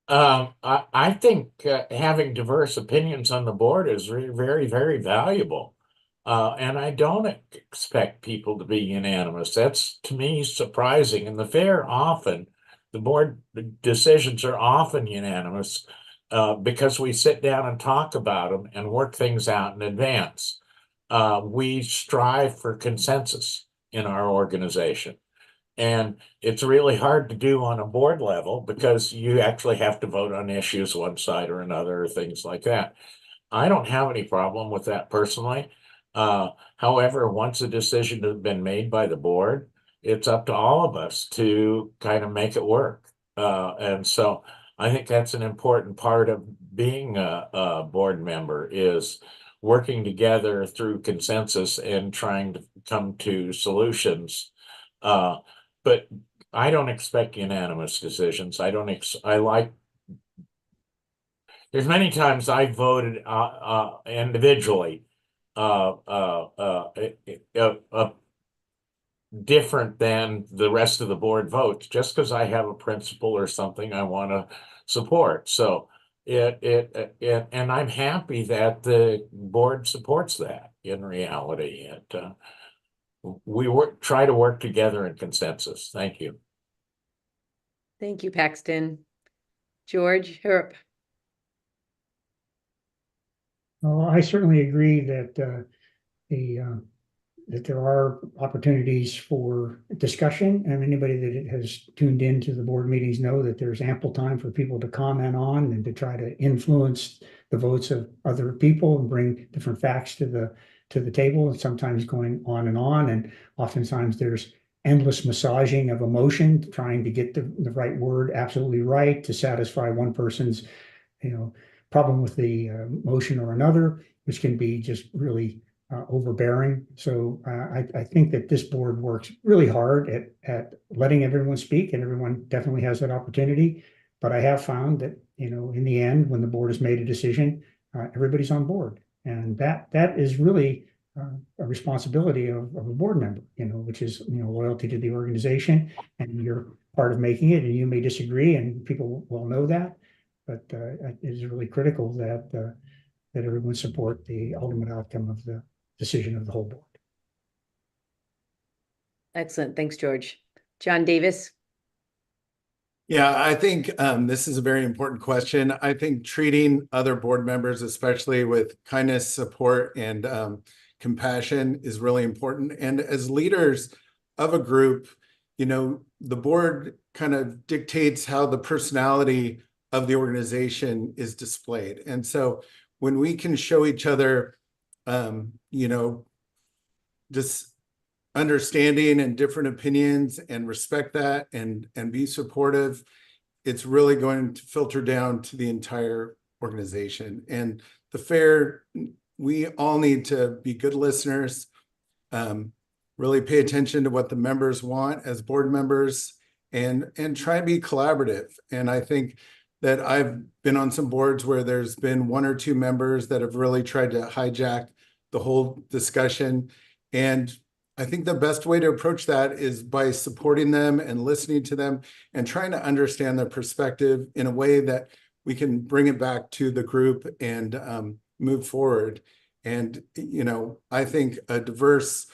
I think having diverse opinions on the board is very, very valuable. And I don't expect people to be unanimous. That's, to me, surprising. In the fair, the board decisions are often unanimous because we sit down and talk about them and work things out in advance. We strive for consensus in our organization. And it's really hard to do on a board level because you actually have to vote on issues one side or another, or things like that. I don't have any problem with that personally. However, once a decision has been made by the board, it's up to all of us to kind of make it work. And so I think that's an important part of being a board member, is working together through consensus and trying to come to solutions. But I don't expect unanimous decisions. There's many times I voted individually different than the rest of the board votes, just because I have a principle or something I want to support. So and I'm happy that the board supports that in reality. We try to work together in consensus. Thank you. Thank you, Paxton. George Herp. Well, I certainly agree that that there are opportunities for discussion, and anybody that has tuned into the board meetings know that there's ample time for people to comment on and to try to influence the votes of other people and bring different facts to the table, and sometimes going on, and oftentimes there's endless massaging of emotion, trying to get the right word absolutely right to satisfy one person's, problem with the motion or another, which can be just really overbearing. So I think that this board works really hard at letting everyone speak, and everyone definitely has that opportunity. But I have found that, in the end, when the board has made a decision, everybody's on board. And that is really a responsibility of a board member, which is, loyalty to the organization, and you're part of making it, and you may disagree, and people will know that. But it is really critical that everyone support the ultimate outcome of the decision of the whole board. Excellent. Thanks, George. John Davis. Yeah, I think this is a very important question. I think treating other board members, especially with kindness, support, and compassion, is really important. And as leaders of a group, the board kind of dictates how the personality of the organization is displayed. And so when we can show each other, just understanding and different opinions and respect that and be supportive, it's really going to filter down to the entire organization. And the fair, we all need to be good listeners, really pay attention to what the members want as board members, and try and be collaborative. And I think that I've been on some boards where there's been one or two members that have really tried to hijack the whole discussion. And I think the best way to approach that is by supporting them and listening to them and trying to understand their perspective in a way that we can bring it back to the group and move forward. And, I think a diverse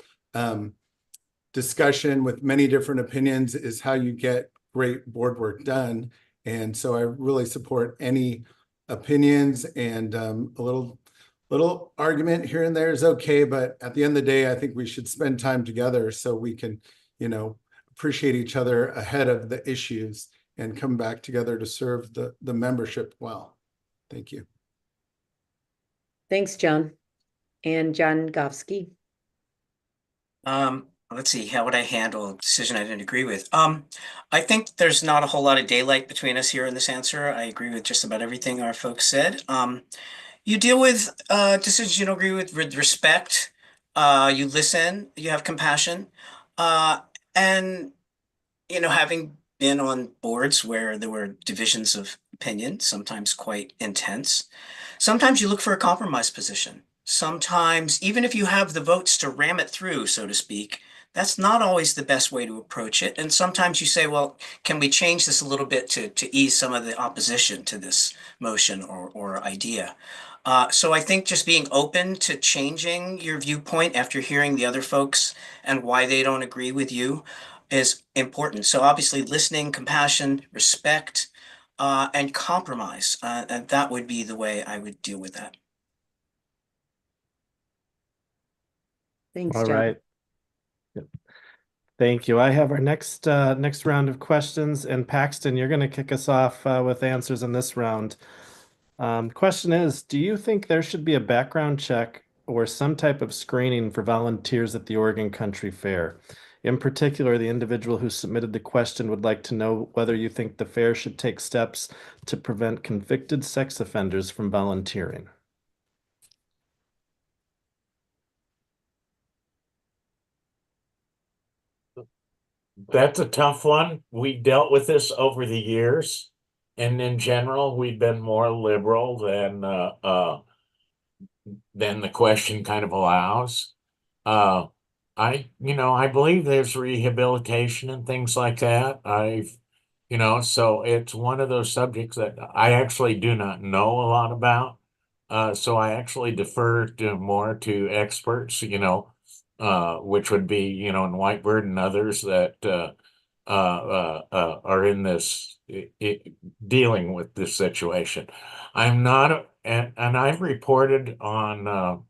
discussion with many different opinions is how you get great board work done. And so I really support any opinions, and a little argument here and there is okay. But at the end of the day, I think we should spend time together so we can, appreciate each other ahead of the issues and come back together to serve the membership well. Thank you. Thanks, John. And John Gofsky. Let's see, how would I handle a decision I didn't agree with? I think there's not a whole lot of daylight between us here in this answer. I agree with just about everything our folks said. You deal with decisions you don't agree with respect. You listen, you have compassion. And, having been on boards where there were divisions of opinion, sometimes quite intense, sometimes you look for a compromise position. Sometimes, even if you have the votes to ram it through, so to speak, that's not always the best way to approach it. And sometimes you say, well, can we change this a little bit to ease some of the opposition to this motion or idea? So I think just being open to changing your viewpoint after hearing the other folks and why they don't agree with you is important. So obviously listening, compassion, respect, and compromise. And that would be the way I would deal with that. Thanks, All John. right. Yep. Thank you. I have our next round of questions, and Paxton, you're going to kick us off with answers in this round. Question is, do you think there should be a background check or some type of screening for volunteers at the Oregon Country Fair? In particular, the individual who submitted the question would like to know whether you think the fair should take steps to prevent convicted sex offenders from volunteering. That's a tough one. We dealt with this over the years, and in general, we've been more liberal than the question kind of allows. Uh, I believe there's rehabilitation and things like that. So it's one of those subjects that I actually do not know a lot about. So I actually defer to more to experts, which would be, in Whitebird and others that are in this dealing with this situation. I'm not, and I've reported on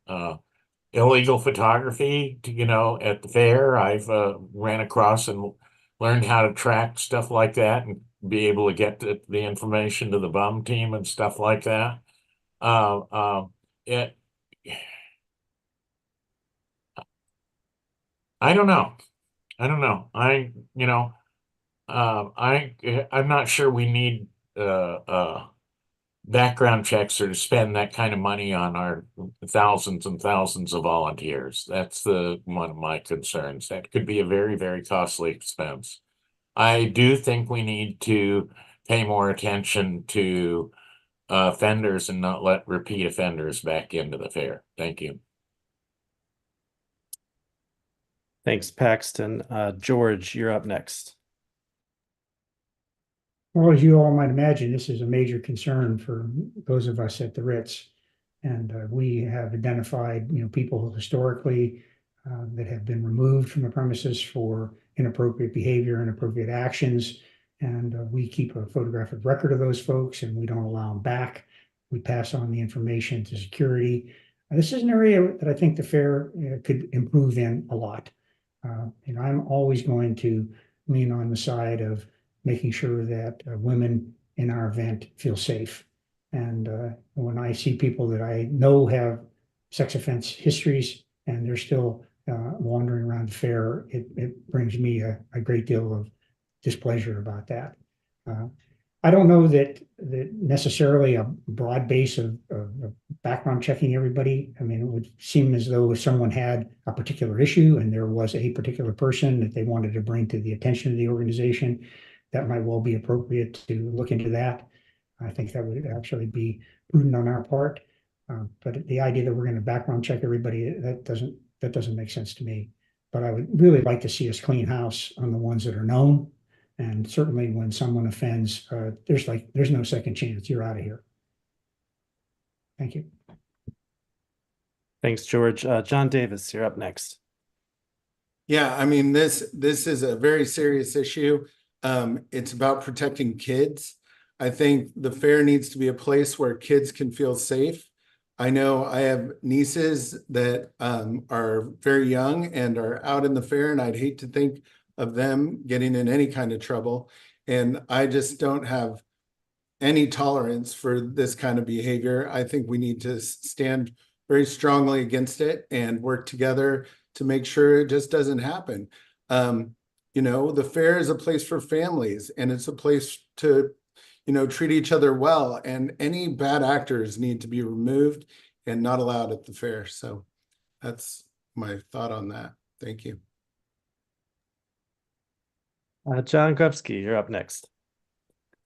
illegal photography, at the fair. I've ran across and learned how to track stuff like that and be able to get the information to the bum team and stuff like that. It, I don't know. I don't know. I'm not sure we need background checks or to spend that kind of money on our thousands and thousands of volunteers. That's one of my concerns. That could be a very, very costly expense. I do think we need to pay more attention to offenders and not let repeat offenders back into the fair. Thank you. Thanks, Paxton. George, you're up next. Well, as you all might imagine, this is a major concern for those of us at the Ritz. And we have identified, people historically that have been removed from the premises for inappropriate behavior, inappropriate actions. And we keep a photographic record of those folks and we don't allow them back. We pass on the information to security. This is an area that I think the fair could improve in a lot. I'm always going to lean on the side of making sure that women in our event feel safe. And when I see people that I know have sex offense histories and they're still wandering around the fair, it brings me a great deal of displeasure about that. I don't know that necessarily a broad base of background checking everybody. I mean, it would seem as though if someone had a particular issue and there was a particular person that they wanted to bring to the attention of the organization, that might well be appropriate to look into that. I think that would actually be prudent on our part. But the idea that we're going to background check everybody, that doesn't make sense to me. But I would really like to see us clean house on the ones that are known. And certainly when someone offends, there's no second chance. You're out of here. Thank you. Thanks, George. John Davis, you're up next. Yeah, I mean, this is a very serious issue. It's about protecting kids. I think the fair needs to be a place where kids can feel safe. I know I have nieces that are very young and are out in the fair, and I'd hate to think of them getting in any kind of trouble. And I just don't have any tolerance for this kind of behavior. I think we need to stand very strongly against it and work together to make sure it just doesn't happen. The fair is a place for families and it's a place to, treat each other well, and any bad actors need to be removed and not allowed at the fair. So that's my thought on that. Thank you. John Glepsky, you're up next.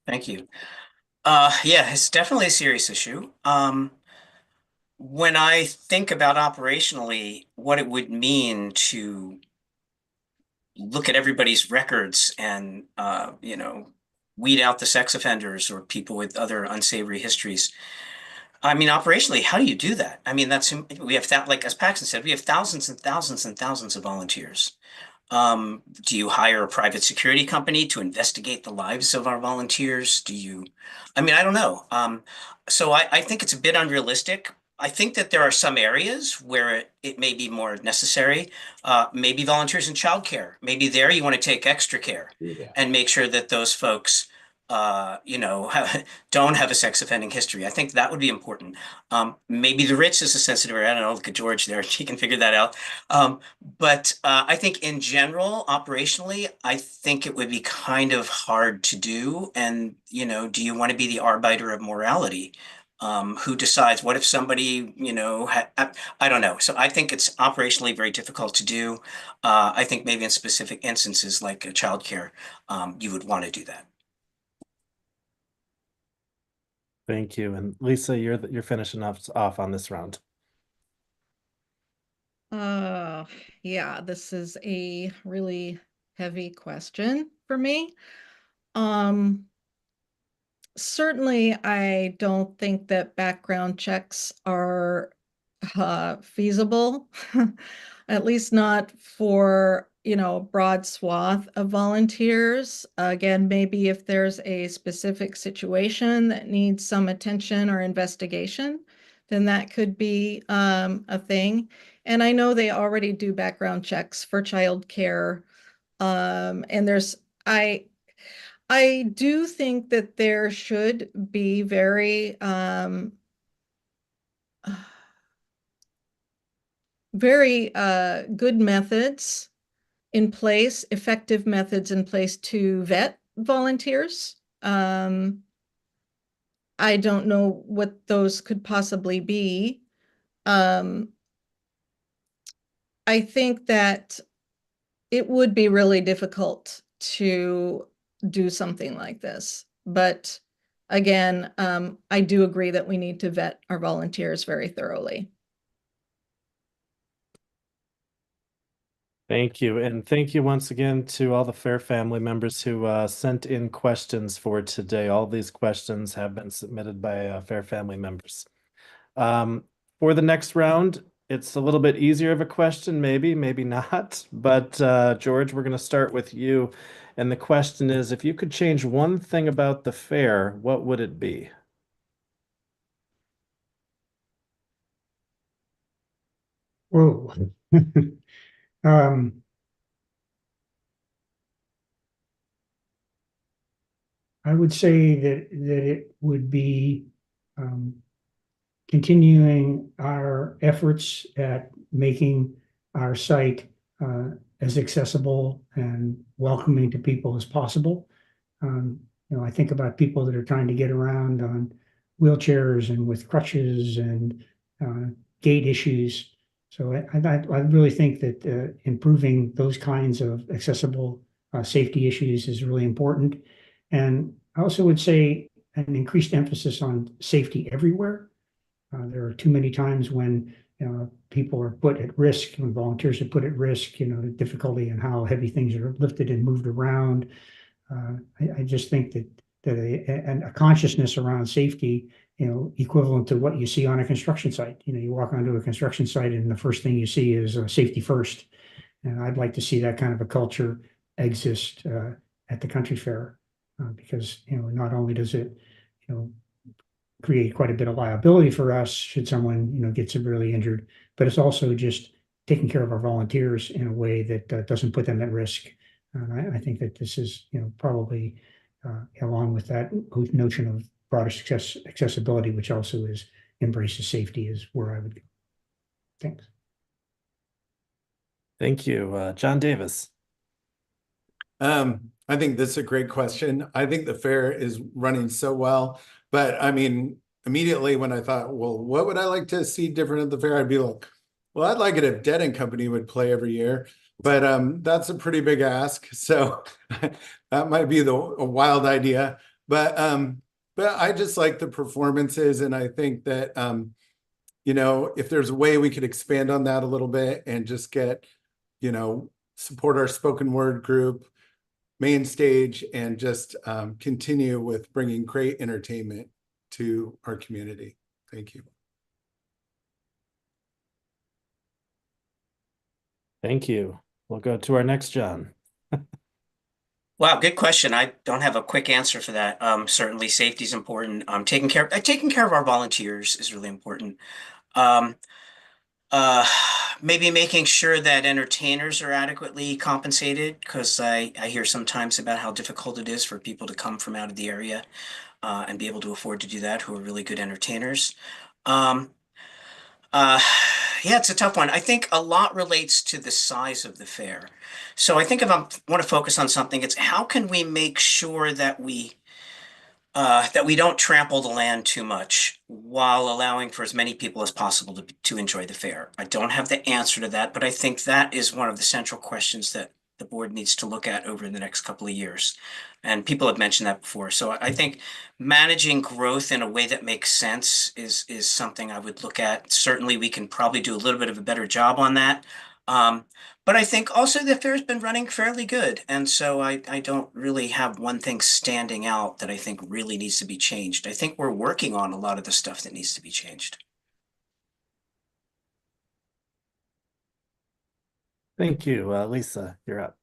Thank you. Yeah, it's definitely a serious issue. When I think about operationally what it would mean to look at everybody's records and, weed out the sex offenders or people with other unsavory histories. I mean, operationally, how do you do that? I mean, we have that, like as Paxton said, we have thousands and thousands and thousands of volunteers. Do you hire a private security company to investigate the lives of our volunteers? I don't know. So I think it's a bit unrealistic. I think that there are some areas where it may be more necessary. Maybe volunteers in childcare. Maybe there you want to take extra care and make sure that those folks, don't have a sex offending history. I think that would be important. Maybe the Ritz is a sensitive area. I don't know, look at George there. He can figure that out. But I think in general, operationally, I think it would be kind of hard to do. And, do you want to be the arbiter of morality? Who decides what if somebody, I don't know. So I think it's operationally very difficult to do. I think maybe in specific instances like childcare, you would want to do that. Thank you. And Lisa, you're finishing off on this round. Yeah, this is a really heavy question for me. Certainly, I don't think that background checks are feasible, at least not for, broad swath of volunteers. Again, maybe if there's a specific situation that needs some attention or investigation, then that could be a thing. And I know they already do background checks for childcare. And I do think that there should be very good methods in place, effective methods in place to vet volunteers. I don't know what those could possibly be. I think that it would be really difficult to do something like this. But again, I do agree that we need to vet our volunteers very thoroughly. Thank you. And thank you once again to all the FAIR family members who sent in questions for today. All these questions have been submitted by FAIR family members. For the next round, it's a little bit easier of a question, maybe not. But George, we're going to start with you. And the question is, if you could change one thing about the fair, what would it be? Whoa. I would say that it would be continuing our efforts at making our site as accessible and welcoming to people as possible. I think about people that are trying to get around on wheelchairs and with crutches and gait issues. So I really think that improving those kinds of accessible safety issues is really important. And I also would say an increased emphasis on safety everywhere. There are too many times when people are put at risk, when volunteers are put at risk, the difficulty in how heavy things are lifted and moved around. I just think that a consciousness around safety, equivalent to what you see on a construction site. You walk onto a construction site and the first thing you see is safety first. And I'd like to see that kind of a culture exist at the country fair because, not only does it, create quite a bit of liability for us should someone, get severely injured, but it's also just taking care of our volunteers in a way that doesn't put them at risk. I think that this is, probably along with that notion of broader accessibility, which also embraces safety, is where I would go. Thanks. Thank you. John Davis. I think this is a great question. I think the fair is running so well, but I mean, immediately when I thought, well, what would I like to see different at the fair? I'd be like, well, I'd like it if Dead & Company would play every year, but that's a pretty big ask. So that might be a wild idea, but I just like the performances. And I think that, if there's a way we could expand on that a little bit and just get, support our spoken word group, main stage, and just continue with bringing great entertainment to our community. Thank you. Thank you. We'll go to our next John. Wow, good question. I don't have a quick answer for that. Certainly safety is important. Taking care of our volunteers is really important. Maybe making sure that entertainers are adequately compensated, because I hear sometimes about how difficult it is for people to come from out of the area and be able to afford to do that, who are really good entertainers. Yeah, it's a tough one. I think a lot relates to the size of the fair. So I think if I want to focus on something, it's how can we make sure that we that we don't trample the land too much while allowing for as many people as possible to enjoy the fair. I don't have the answer to that, but I think that is one of the central questions that the board needs to look at over the next couple of years. And people have mentioned that before. So I think managing growth in a way that makes sense is something I would look at. Certainly, we can probably do a little bit of a better job on that. But I think also the fair's been running fairly good. And so I don't really have one thing standing out that I think really needs to be changed. I think we're working on a lot of the stuff that needs to be changed. Thank you. Lisa, you're up.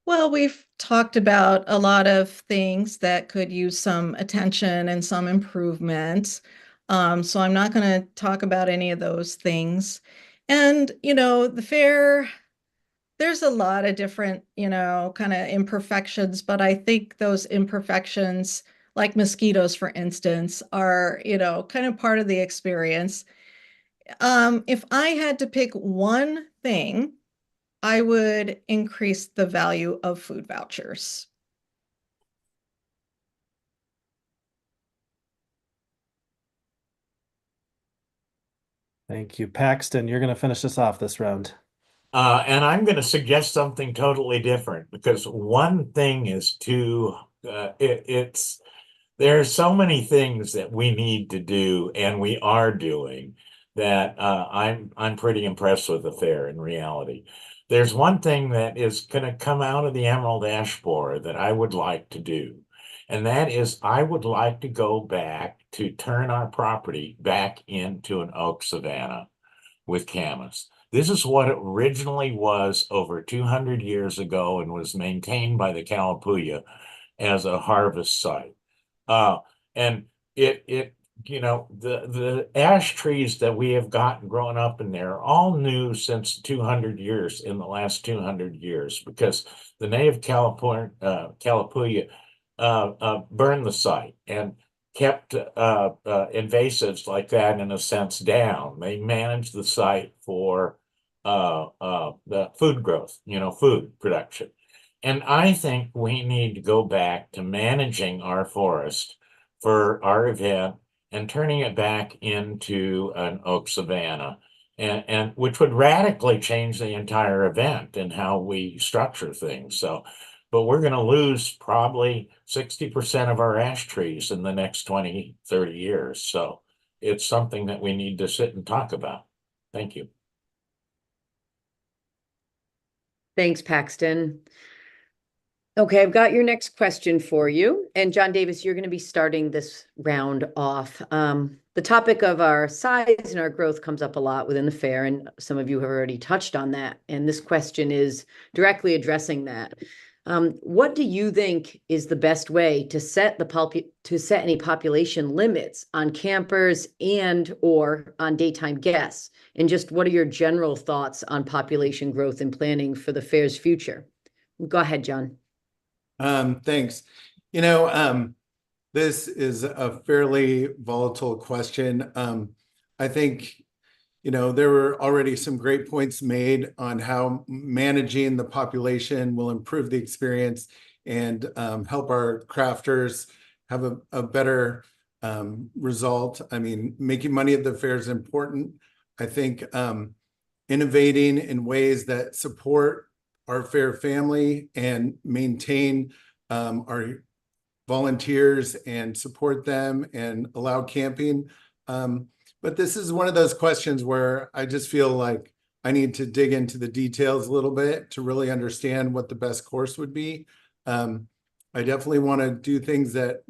Well, we've talked about a lot of things that could use some attention and some improvement. So I'm not going to talk about any of those things. And, the fair, there's a lot of different, kind of imperfections, but I think those imperfections, like mosquitoes, for instance, are, kind of part of the experience. If I had to pick one thing, I would increase the value of food vouchers. Thank you. Paxton, you're going to finish us off this round. And I'm going to suggest something totally different, because one thing is there are so many things that we need to do and we are doing that I'm pretty impressed with the fair in reality. There's one thing that is going to come out of the Emerald Ash Borer that I would like to do. And that is, I would like to go back to turn our property back into an oak savanna with camas. This is what it originally was over 200 years ago and was maintained by the Kalapuya as a harvest site. And the ash trees that we have gotten growing up in there are all new since 200 years, in the last 200 years, because the native Kalapuya burned the site and kept invasives like that, in a sense, down. They managed the site for the food growth, food production. And I think we need to go back to managing our forest for our event and turning it back into an oak savanna, and which would radically change the entire event and how we structure things. But we're going to lose probably 60% of our ash trees in the next 20, 30 years. So it's something that we need to sit and talk about. Thank you. Thanks, Paxton. Okay, I've got your next question for you. And John Davis, you're going to be starting this round off. The topic of our size and our growth comes up a lot within the fair, and some of you have already touched on that. And this question is directly addressing that. What do you think is the best way to set any population limits on campers and/or on daytime guests? And just what are your general thoughts on population growth and planning for the fair's future? Go ahead, John. Thanks. This is a fairly volatile question. I think, there were already some great points made on how managing the population will improve the experience and help our crafters have a better result. I mean, making money at the fair is important. I think innovating in ways that support our fair family and maintain our volunteers and support them and allow camping. But this is one of those questions where I just feel like I need to dig into the details a little bit to really understand what the best course would be. I definitely want to do things that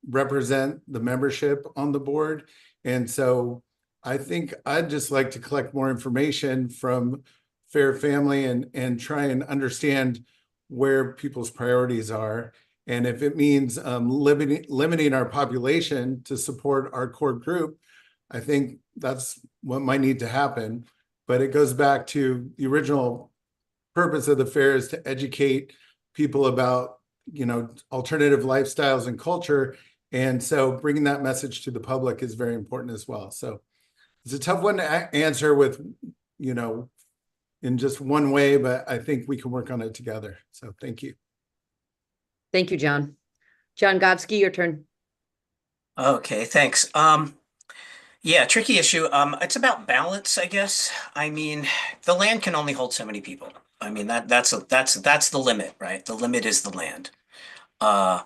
represent the membership on the board. And so I think I'd just like to collect more information from fair family and try and understand where people's priorities are. And if it means limiting our population to support our core group, I think that's what might need to happen. But it goes back to the original purpose of the fair, is to educate people about, alternative lifestyles and culture. And so bringing that message to the public is very important as well. So it's a tough one to answer with, in just one way, but I think we can work on it together. So thank you. Thank you, John. John Godsky, your turn. Okay, thanks. Yeah, tricky issue. It's about balance, I guess. I mean, the land can only hold so many people. I mean, that's the limit, right? The limit is the land. Uh,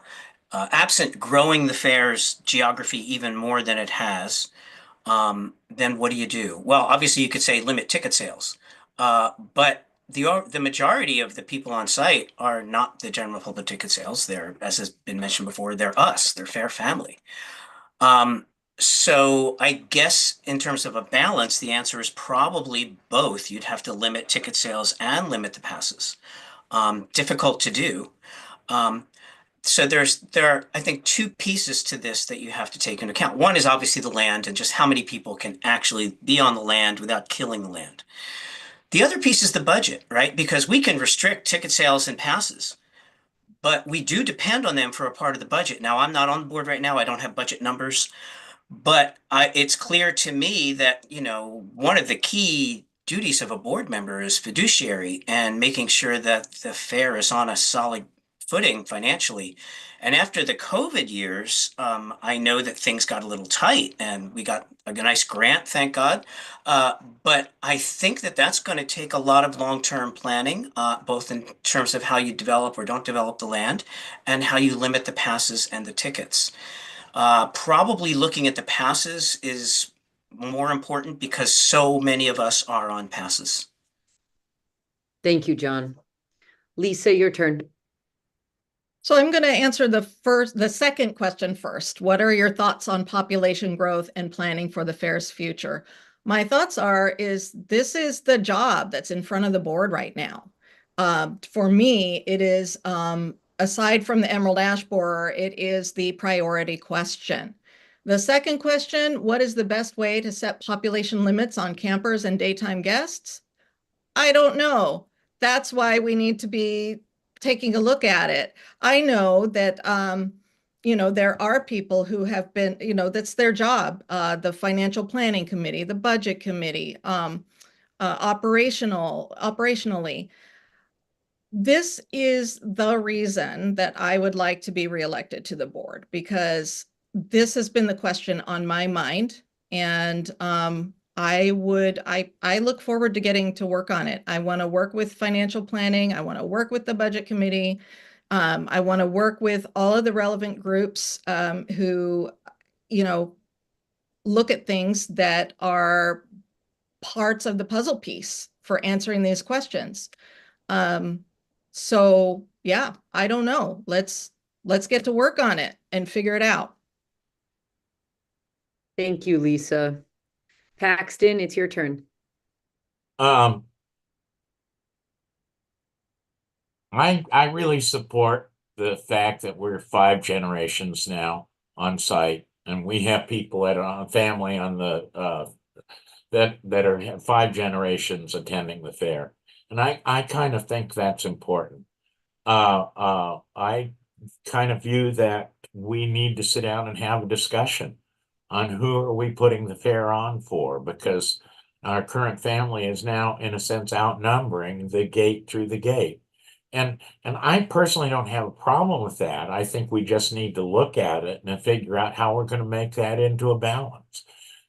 Absent growing the fair's geography even more than it has, then what do you do? Well, obviously you could say limit ticket sales, but the majority of the people on site are not the general public ticket sales. They're, as has been mentioned before, they're us, they're Fair Family. Um, so I guess in terms of a balance, the answer is probably both. You'd have to limit ticket sales and limit the passes. Difficult to do. Um, so there are, I think, two pieces to this that you have to take into account. One is obviously the land and just how many people can actually be on the land without killing the land. The other piece is the budget, right? Because we can restrict ticket sales and passes, but we do depend on them for a part of the budget. Now, I'm not on the board right now. I don't have budget numbers, but it's clear to me that, one of the key duties of a board member is fiduciary and making sure that the fair is on a solid footing financially. And after the COVID years, I know that things got a little tight and we got a nice grant, thank God. But I think that that's going to take a lot of long-term planning, both in terms of how you develop or don't develop the land and how you limit the passes and the tickets. Probably looking at the passes is more important because so many of us are on passes. Thank you, John. Lisa, your turn. So I'm going to answer the second question first. What are your thoughts on population growth and planning for the fair's future? My thoughts is this is the job that's in front of the board right now. For me, it is, aside from the Emerald Ash Borer, it is the priority question. The second question, what is the best way to set population limits on campers and daytime guests? I don't know. That's why we need to be taking a look at it. I know that, there are people who have been, that's their job, the financial planning committee, the budget committee, operationally. This is the reason that I would like to be reelected to the board, because this has been the question on my mind. And I look forward to getting to work on it. I want to work with financial planning. I want to work with the budget committee. I want to work with all of the relevant groups who, look at things that are parts of the puzzle piece for answering these questions. So yeah, I don't know. Let's get to work on it and figure it out. Thank you, Lisa. Paxton, it's your turn. I really support the fact that we're 5 generations now on site, and we have people that are on family on the that are 5 generations attending the fair, and I kind of think that's important. I kind of view that we need to sit down and have a discussion on who are we putting the fair on for, because our current family is now, in a sense, outnumbering the gate through the gate. And I personally don't have a problem with that. I think we just need to look at it and figure out how we're going to make that into a balance.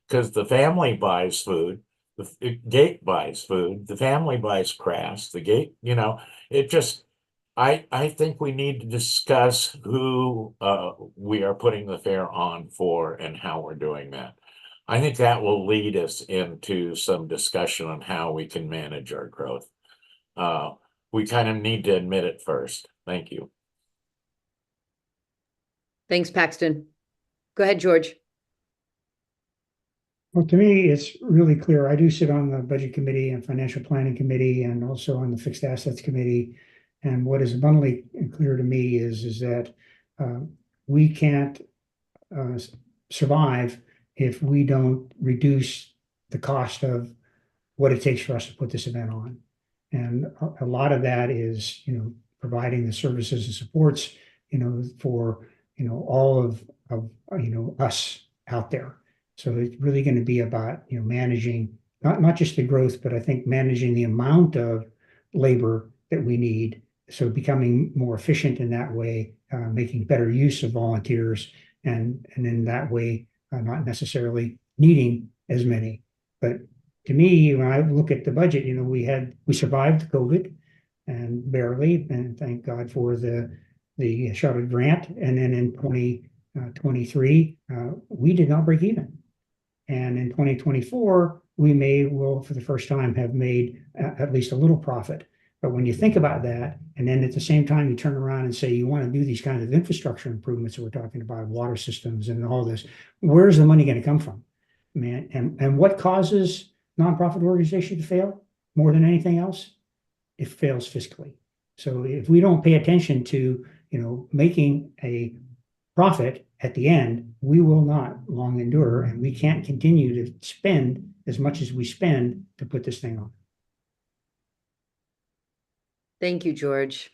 Because the family buys food, the gate buys food, the family buys crafts, the gate, it just, I think we need to discuss who we are putting the fair on for and how we're doing that. I think that will lead us into some discussion on how we can manage our growth. We kind of need to admit it first. Thank you. Thanks, Paxton. Go ahead, George. Well, to me, it's really clear. I do sit on the budget committee and financial planning committee and also on the fixed assets committee. And what is abundantly clear to me is that we can't survive if we don't reduce the cost of what it takes for us to put this event on. And a lot of that is, providing the services and supports, for, all of us out there. So it's really going to be about, managing not just the growth, but I think managing the amount of labor that we need. So becoming more efficient in that way, making better use of volunteers and in that way, not necessarily needing as many. But to me, when I look at the budget, we survived COVID and barely, and thank God for the shuttle grant. And then in 2023, we did not break even. And in 2024, we will for the first time have made at least a little profit. But when you think about that, and then at the same time you turn around and say you want to do these kinds of infrastructure improvements that we're talking about, water systems and all this, where's the money going to come from? Man, and what causes nonprofit organization to fail more than anything else? It fails fiscally. So if we don't pay attention to, making a profit at the end, we will not long endure, and we can't continue to spend as much as we spend to put this thing on. Thank you, George.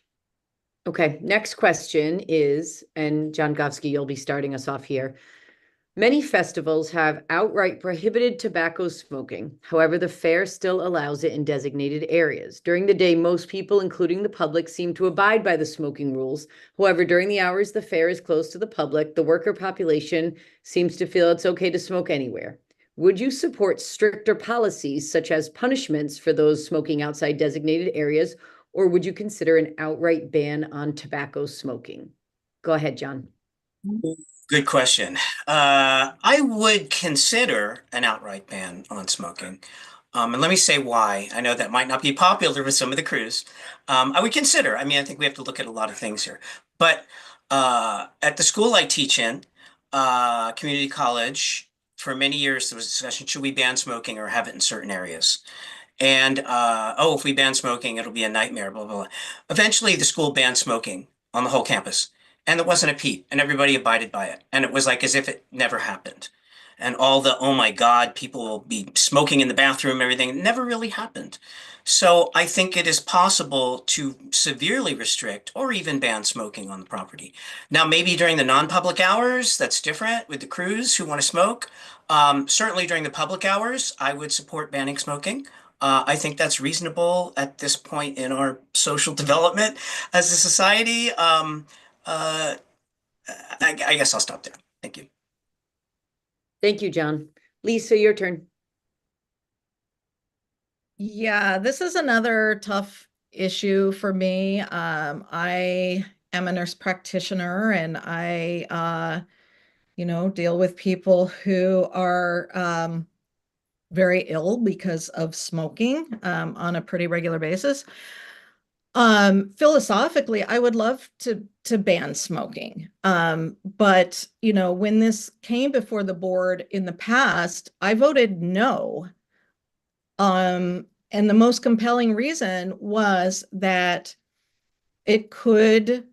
Okay, next question is, and John Gofsky, you'll be starting us off here. Many festivals have outright prohibited tobacco smoking. However, the fair still allows it in designated areas. During the day, most people, including the public, seem to abide by the smoking rules. However, during the hours the fair is closed to the public, the worker population seems to feel it's okay to smoke anywhere. Would you support stricter policies such as punishments for those smoking outside designated areas, or would you consider an outright ban on tobacco smoking? Go ahead, John. Good question. I would consider an outright ban on smoking. And let me say why. I know that might not be popular with some of the crews. I would consider, I think we have to look at a lot of things here. But at the school I teach in, community college, for many years there was a discussion, should we ban smoking or have it in certain areas? And, if we ban smoking, it'll be a nightmare, blah, blah, blah. Eventually, the school banned smoking on the whole campus. And it wasn't a peep, and everybody abided by it. And it was like as if it never happened. And all the, oh my God, people will be smoking in the bathroom, everything, it never really happened. So I think it is possible to severely restrict or even ban smoking on the property. Now, maybe during the non-public hours, that's different with the crews who want to smoke. Certainly during the public hours, I would support banning smoking. I think that's reasonable at this point in our social development as a society. I guess I'll stop there. Thank you. Thank you, John. Lisa, your turn. Yeah, this is another tough issue for me. I am a nurse practitioner, and I, deal with people who are very ill because of smoking on a pretty regular basis. Philosophically, I would love to ban smoking. But when this came before the board in the past, I voted no. And the most compelling reason was that it could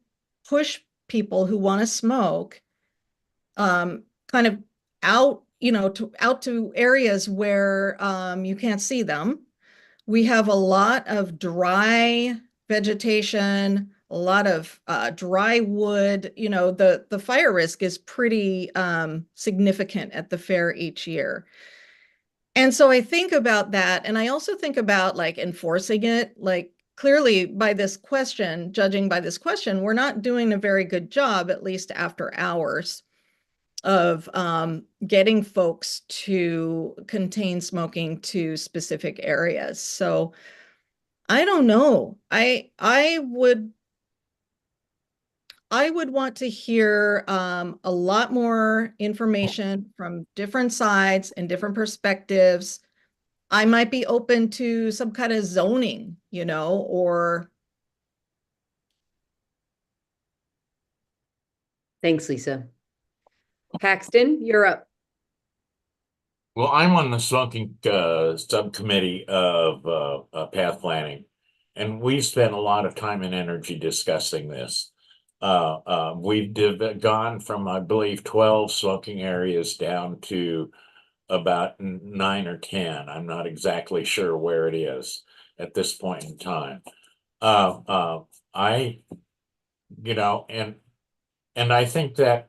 push people who want to smoke kind of out, out to areas where you can't see them. We have a lot of dry vegetation, a lot of dry wood. The fire risk is pretty significant at the fair each year. And so I think about that. And I also think about like enforcing it. Like clearly judging by this question, we're not doing a very good job, at least after hours, of getting folks to contain smoking to specific areas. So I don't know. I would want to hear a lot more information from different sides and different perspectives. I might be open to some kind of zoning, or. Thanks, Lisa. Paxton, you're up. Well, I'm on the smoking subcommittee of path planning, and we spent a lot of time and energy discussing this. We've gone from, I believe, 12 smoking areas down to about 9 or 10. I'm not exactly sure where it is at this point in time. And I think that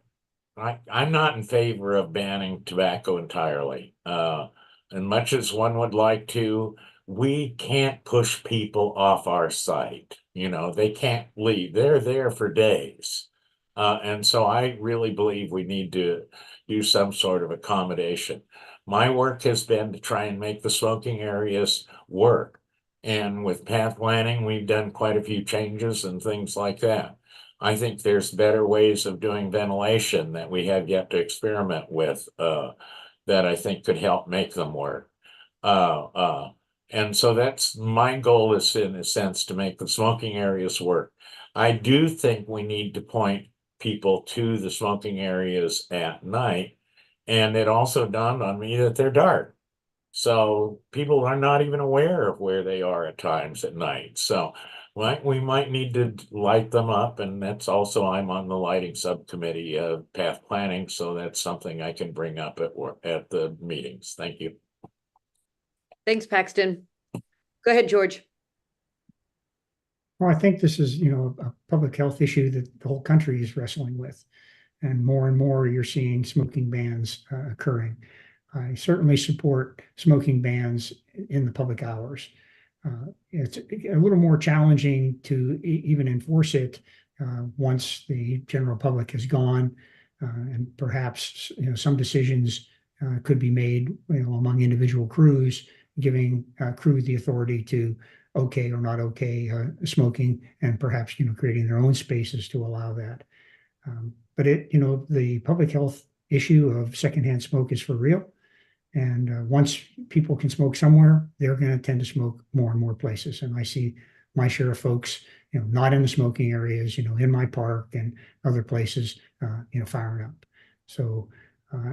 I'm not in favor of banning tobacco entirely. And much as one would like to, we can't push people off our site. They can't leave. They're there for days. And so I really believe we need to do some sort of accommodation. My work has been to try and make the smoking areas work. And with path planning, we've done quite a few changes and things like that. I think there's better ways of doing ventilation that we have yet to experiment with that I think could help make them work. And so that's my goal, is in a sense to make the smoking areas work. I do think we need to point people to the smoking areas at night. And it also dawned on me that they're dark. So people are not even aware of where they are at times at night. So we might need to light them up. And that's also, I'm on the lighting subcommittee of path planning. So that's something I can bring up at the meetings. Thank you. Thanks, Paxton. Go ahead, George. Well, I think this is, a public health issue that the whole country is wrestling with. And more you're seeing smoking bans occurring. I certainly support smoking bans in the public hours. It's a little more challenging to even enforce it once the general public has gone, and perhaps some decisions could be made among individual crews, giving crews the authority to okay or not okay smoking, and perhaps creating their own spaces to allow that. But the public health issue of secondhand smoke is for real. And once people can smoke somewhere, they're going to tend to smoke more and more places. And I see my share of folks, not in the smoking areas, in my park and other places, firing up. So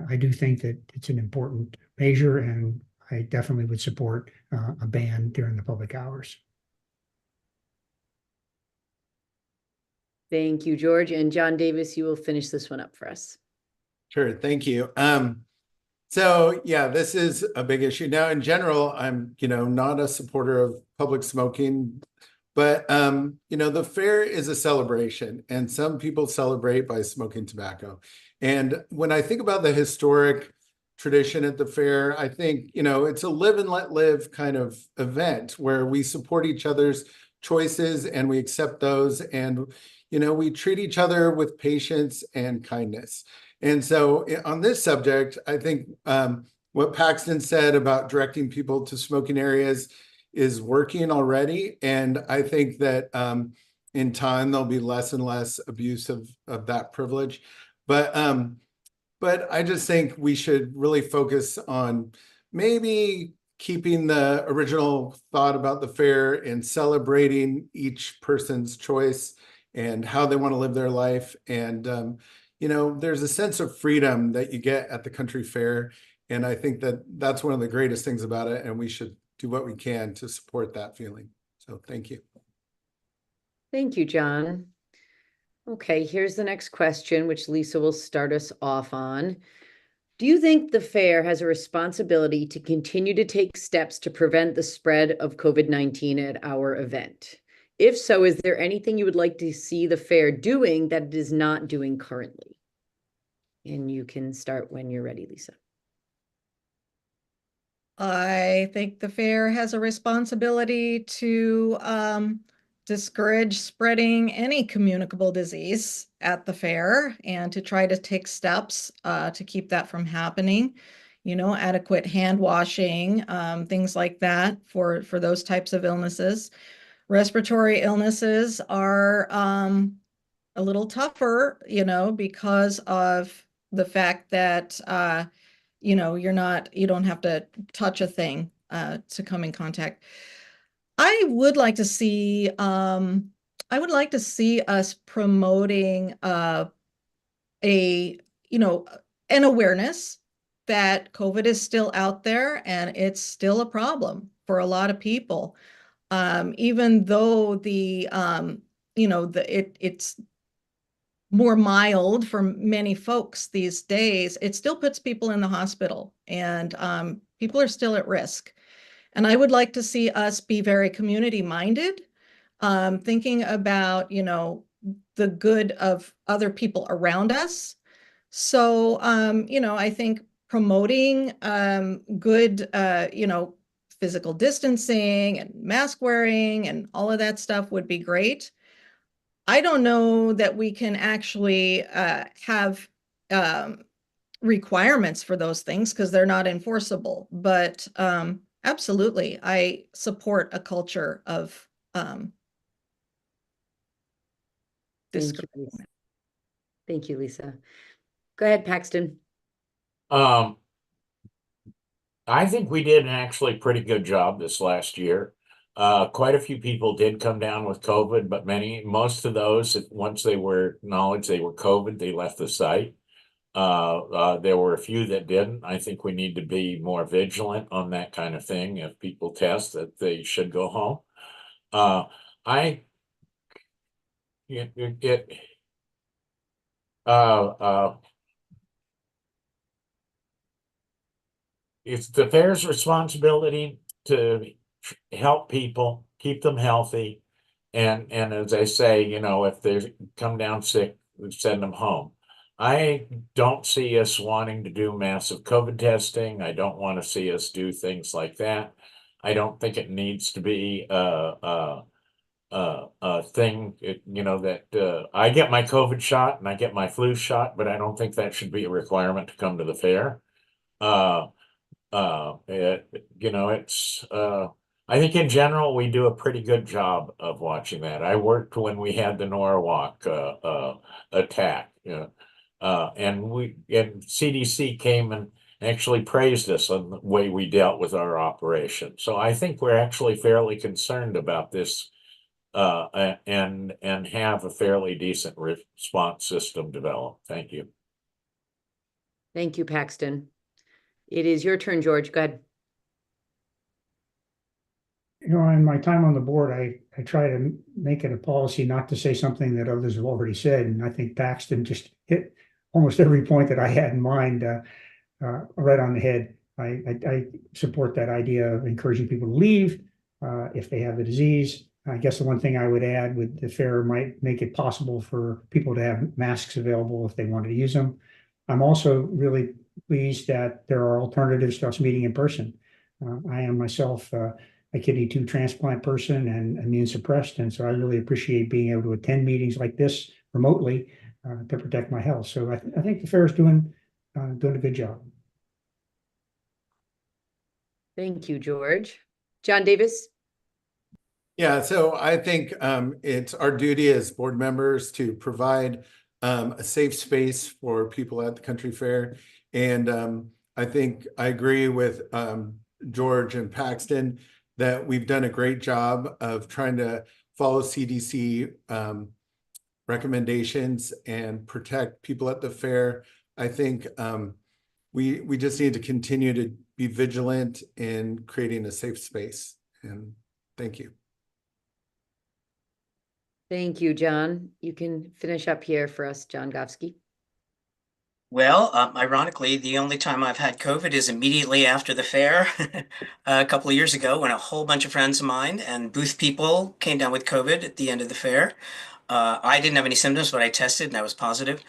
I do think that it's an important measure, and I definitely would support a ban during the public hours. Thank you, George. And John Davis, you will finish this one up for us. Sure, thank you. So yeah, this is a big issue. Now, in general, I'm, not a supporter of public smoking, but, the fair is a celebration, and some people celebrate by smoking tobacco. And when I think about the historic tradition at the fair, I think, it's a live and let live kind of event where we support each other's choices and we accept those, and, we treat each other with patience and kindness. And so on this subject, I think what Paxton said about directing people to smoking areas is working already. And I think that in time, there'll be less and less abuse of that privilege. But I just think we should really focus on maybe keeping the original thought about the fair and celebrating each person's choice and how they want to live their life. And there's a sense of freedom that you get at the country fair. And I think that that's one of the greatest things about it. And we should do what we can to support that feeling. So thank you. Thank you, John. Okay, here's the next question, which Lisa will start us off on. Do you think the fair has a responsibility to continue to take steps to prevent the spread of COVID-19 at our event? If so, is there anything you would like to see the fair doing that it is not doing currently? And you can start when you're ready, Lisa. I think the fair has a responsibility to discourage spreading any communicable disease at the fair, and to try to take steps to keep that from happening. Adequate hand washing, things like that for those types of illnesses. Respiratory illnesses are a little tougher, because of the fact that, you don't have to touch a thing to come in contact. I would like to see us promoting an awareness that COVID is still out there and it's still a problem for a lot of people. Even though it's more mild for many folks these days, it still puts people in the hospital, and people are still at risk. And I would like to see us be very community minded, thinking about, the good of other people around us. So, I think promoting good, physical distancing and mask wearing and all of that stuff would be great. I don't know that we can actually have requirements for those things because they're not enforceable. But absolutely, I support a culture of Thank you, discouragement. Lisa. Thank you, Lisa. Go ahead, Paxton. I think we did an actually pretty good job this last year. Quite a few people did come down with COVID, but most of those, once they were acknowledged they were COVID, they left the site. There were a few that didn't. I think we need to be more vigilant on that kind of thing. If people test, that they should go home. It's the fair's responsibility to help people, keep them healthy. And as I say, if they come down sick, we send them home. I don't see us wanting to do massive COVID testing. I don't want to see us do things like that. I don't think it needs to be a thing, that I get my COVID shot and I get my flu shot, but I don't think that should be a requirement to come to the fair. I think in general, we do a pretty good job of watching that. I worked when we had the Norwalk attack, and CDC came and actually praised us on the way we dealt with our operation. So I think we're actually fairly concerned about this, and have a fairly decent response system developed. Thank you. Thank you, Paxton. It is your turn, George. Go ahead. In my time on the board, I try to make it a policy not to say something that others have already said. And I think Paxton just hit almost every point that I had in mind right on the head. I support that idea of encouraging people to leave if they have the disease. I guess the one thing I would add with the fair might make it possible for people to have masks available if they wanted to use them. I'm also really pleased that there are alternatives to us meeting in person. I am myself a kidney 2 transplant person and immune suppressed, and so I really appreciate being able to attend meetings like this remotely to protect my health. So I think the fair is doing a good job. Thank you, George. John Davis. Yeah, so I think it's our duty as board members to provide a safe space for people at the country fair. And I think I agree with George and Paxton that we've done a great job of trying to follow CDC recommendations and protect people at the fair. I think we just need to continue to be vigilant in creating a safe space. And thank you. Thank you, John. You can finish up here for us, John Gofsky. Well, ironically, the only time I've had COVID is immediately after the fair a couple of years ago when a whole bunch of friends of mine and booth people came down with COVID at the end of the fair. I didn't have any symptoms, but I tested and I was positive,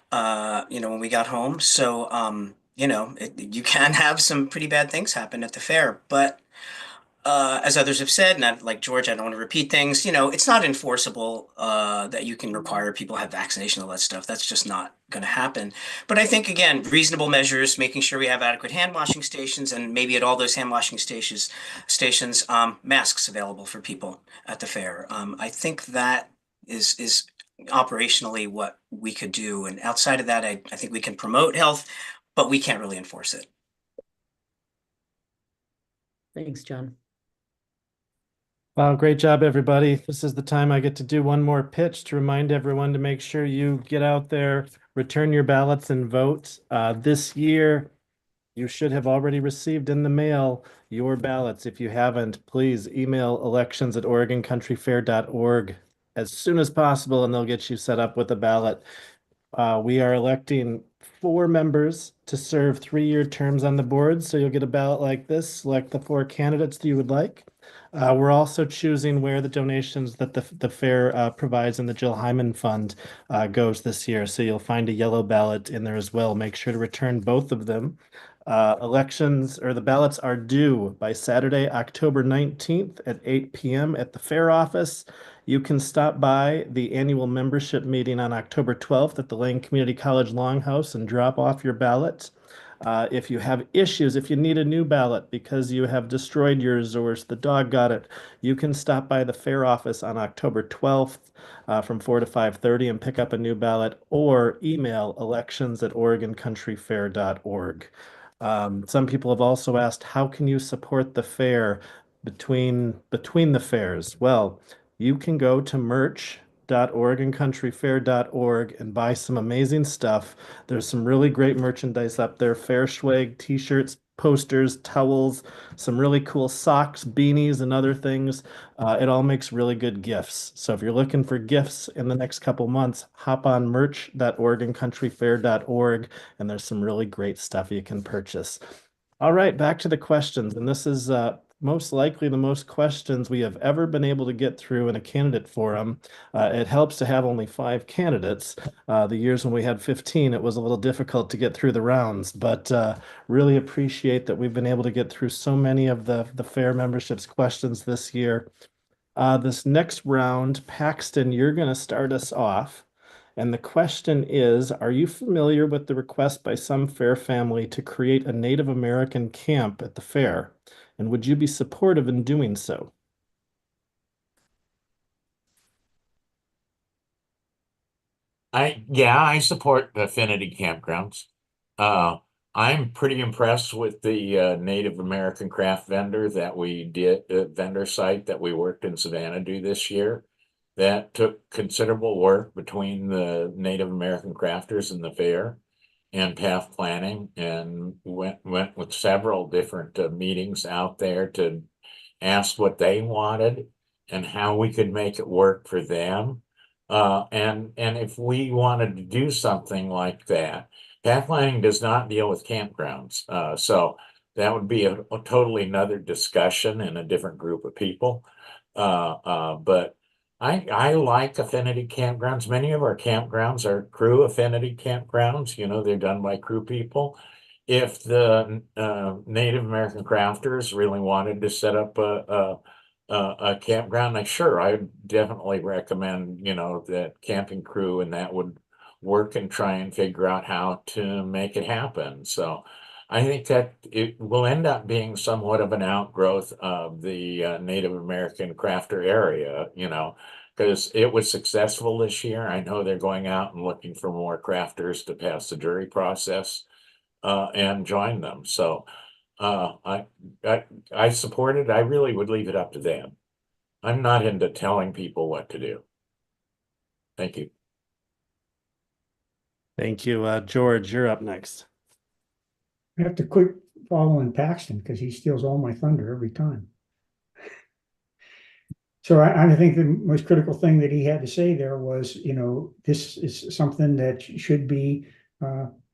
when we got home. So, you can have some pretty bad things happen at the fair, but as others have said, and like George, I don't want to repeat things, it's not enforceable that you can require people to have vaccination, all that stuff. That's just not going to happen. But I think, again, reasonable measures, making sure we have adequate hand washing stations, and maybe at all those hand washing stations, masks available for people at the fair. I think that is operationally what we could do. And outside of that, I think we can promote health, but we can't really enforce it. Thanks, John. Wow, great job, everybody. This is the time I get to do one more pitch to remind everyone to make sure you get out there, return your ballots and vote. This year, you should have already received in the mail your ballots. If you haven't, please email elections@OregonCountryFair.org as soon as possible, and they'll get you set up with a ballot. We are electing 4 members to serve 3-year terms on the board, so you'll get a ballot like this. Select the 4 candidates that you would like. We're also choosing where the donations that the fair provides in the Jill Hyman Fund goes this year. So you'll find a yellow ballot in there as well. Make sure to return both of them. Elections or the ballots are due by Saturday, October 19th at 8 p.m. at the fair office. You can stop by the annual membership meeting on October 12th at the Lane Community College Longhouse and drop off your ballot. If you have issues, if you need a new ballot because you have destroyed yours or the dog got it, you can stop by the fair office on October 12th from 4 to 5:30 and pick up a new ballot, or email elections@OregonCountryFair.org. Some people have also asked, how can you support the fair between the fairs? Well, you can go to merch.OregonCountryFair.org and buy some amazing stuff. There's some really great merchandise up there: fair swag, t-shirts, posters, towels, some really cool socks, beanies, and other things. It all makes really good gifts. So if you're looking for gifts in the next couple months, hop on merch.OregonCountryFair.org, and there's some really great stuff you can purchase. All right, back to the questions. And this is most likely the most questions we have ever been able to get through in a candidate forum. It helps to have only 5 candidates. The years when we had 15, it was a little difficult to get through the rounds, but really appreciate that we've been able to get through so many of the fair membership's questions this year. This next round, Paxton, you're going to start us off. And the question is, are you familiar with the request by some fair family to create a Native American camp at the fair? And would you be supportive in doing so? I support affinity campgrounds. I'm pretty impressed with the Native American craft vendor that we did, vendor site that we worked in Savannah do this year. That took considerable work between the Native American crafters and the fair and path planning, and went with several different meetings out there to ask what they wanted and how we could make it work for them. And if we wanted to do something like that, path planning does not deal with campgrounds. So that would be a totally another discussion and a different group of people. But I like affinity campgrounds. Many of our campgrounds are crew affinity campgrounds. You know, they're done by crew people. If the Native American crafters really wanted to set up a campground, I would definitely recommend, you know, that camping crew and that would work and try and figure out how to make it happen. So I think that it will end up being somewhat of an outgrowth of the Native American crafter area, you know, because it was successful this year. I know they're going out and looking for more crafters to pass the jury process and join them. So I support it. I really would leave it up to them. I'm not into telling people what to do. Thank you. Thank you. George, you're up next. I have to quit following Paxton because he steals all my thunder every time. So I think the most critical thing that he had to say there was, you know, this is something that should be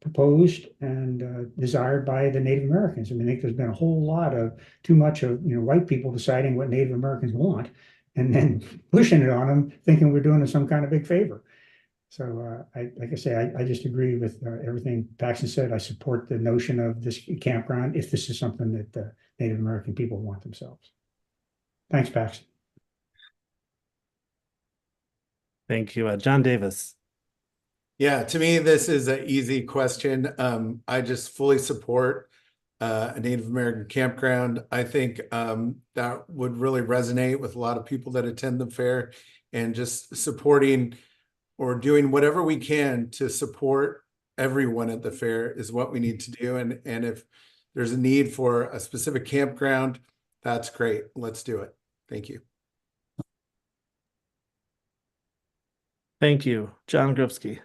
proposed and desired by the Native Americans. I mean, I think there's been a whole lot of too much of, you know, white people deciding what Native Americans want and then pushing it on them, thinking we're doing them some kind of big favor. So like I say, I just agree with everything Paxton said. I support the notion of this campground if this is something that the Native American people want themselves. Thanks, Paxton. Thank you. John Davis. Yeah, to me, this is an easy question. I just fully support a Native American campground. I think that would really resonate with a lot of people that attend the fair, and just supporting or doing whatever we can to support everyone at the fair is what we need to do. And if there's a need for a specific campground, that's great. Let's do it. Thank you. Thank you. John Grubsky.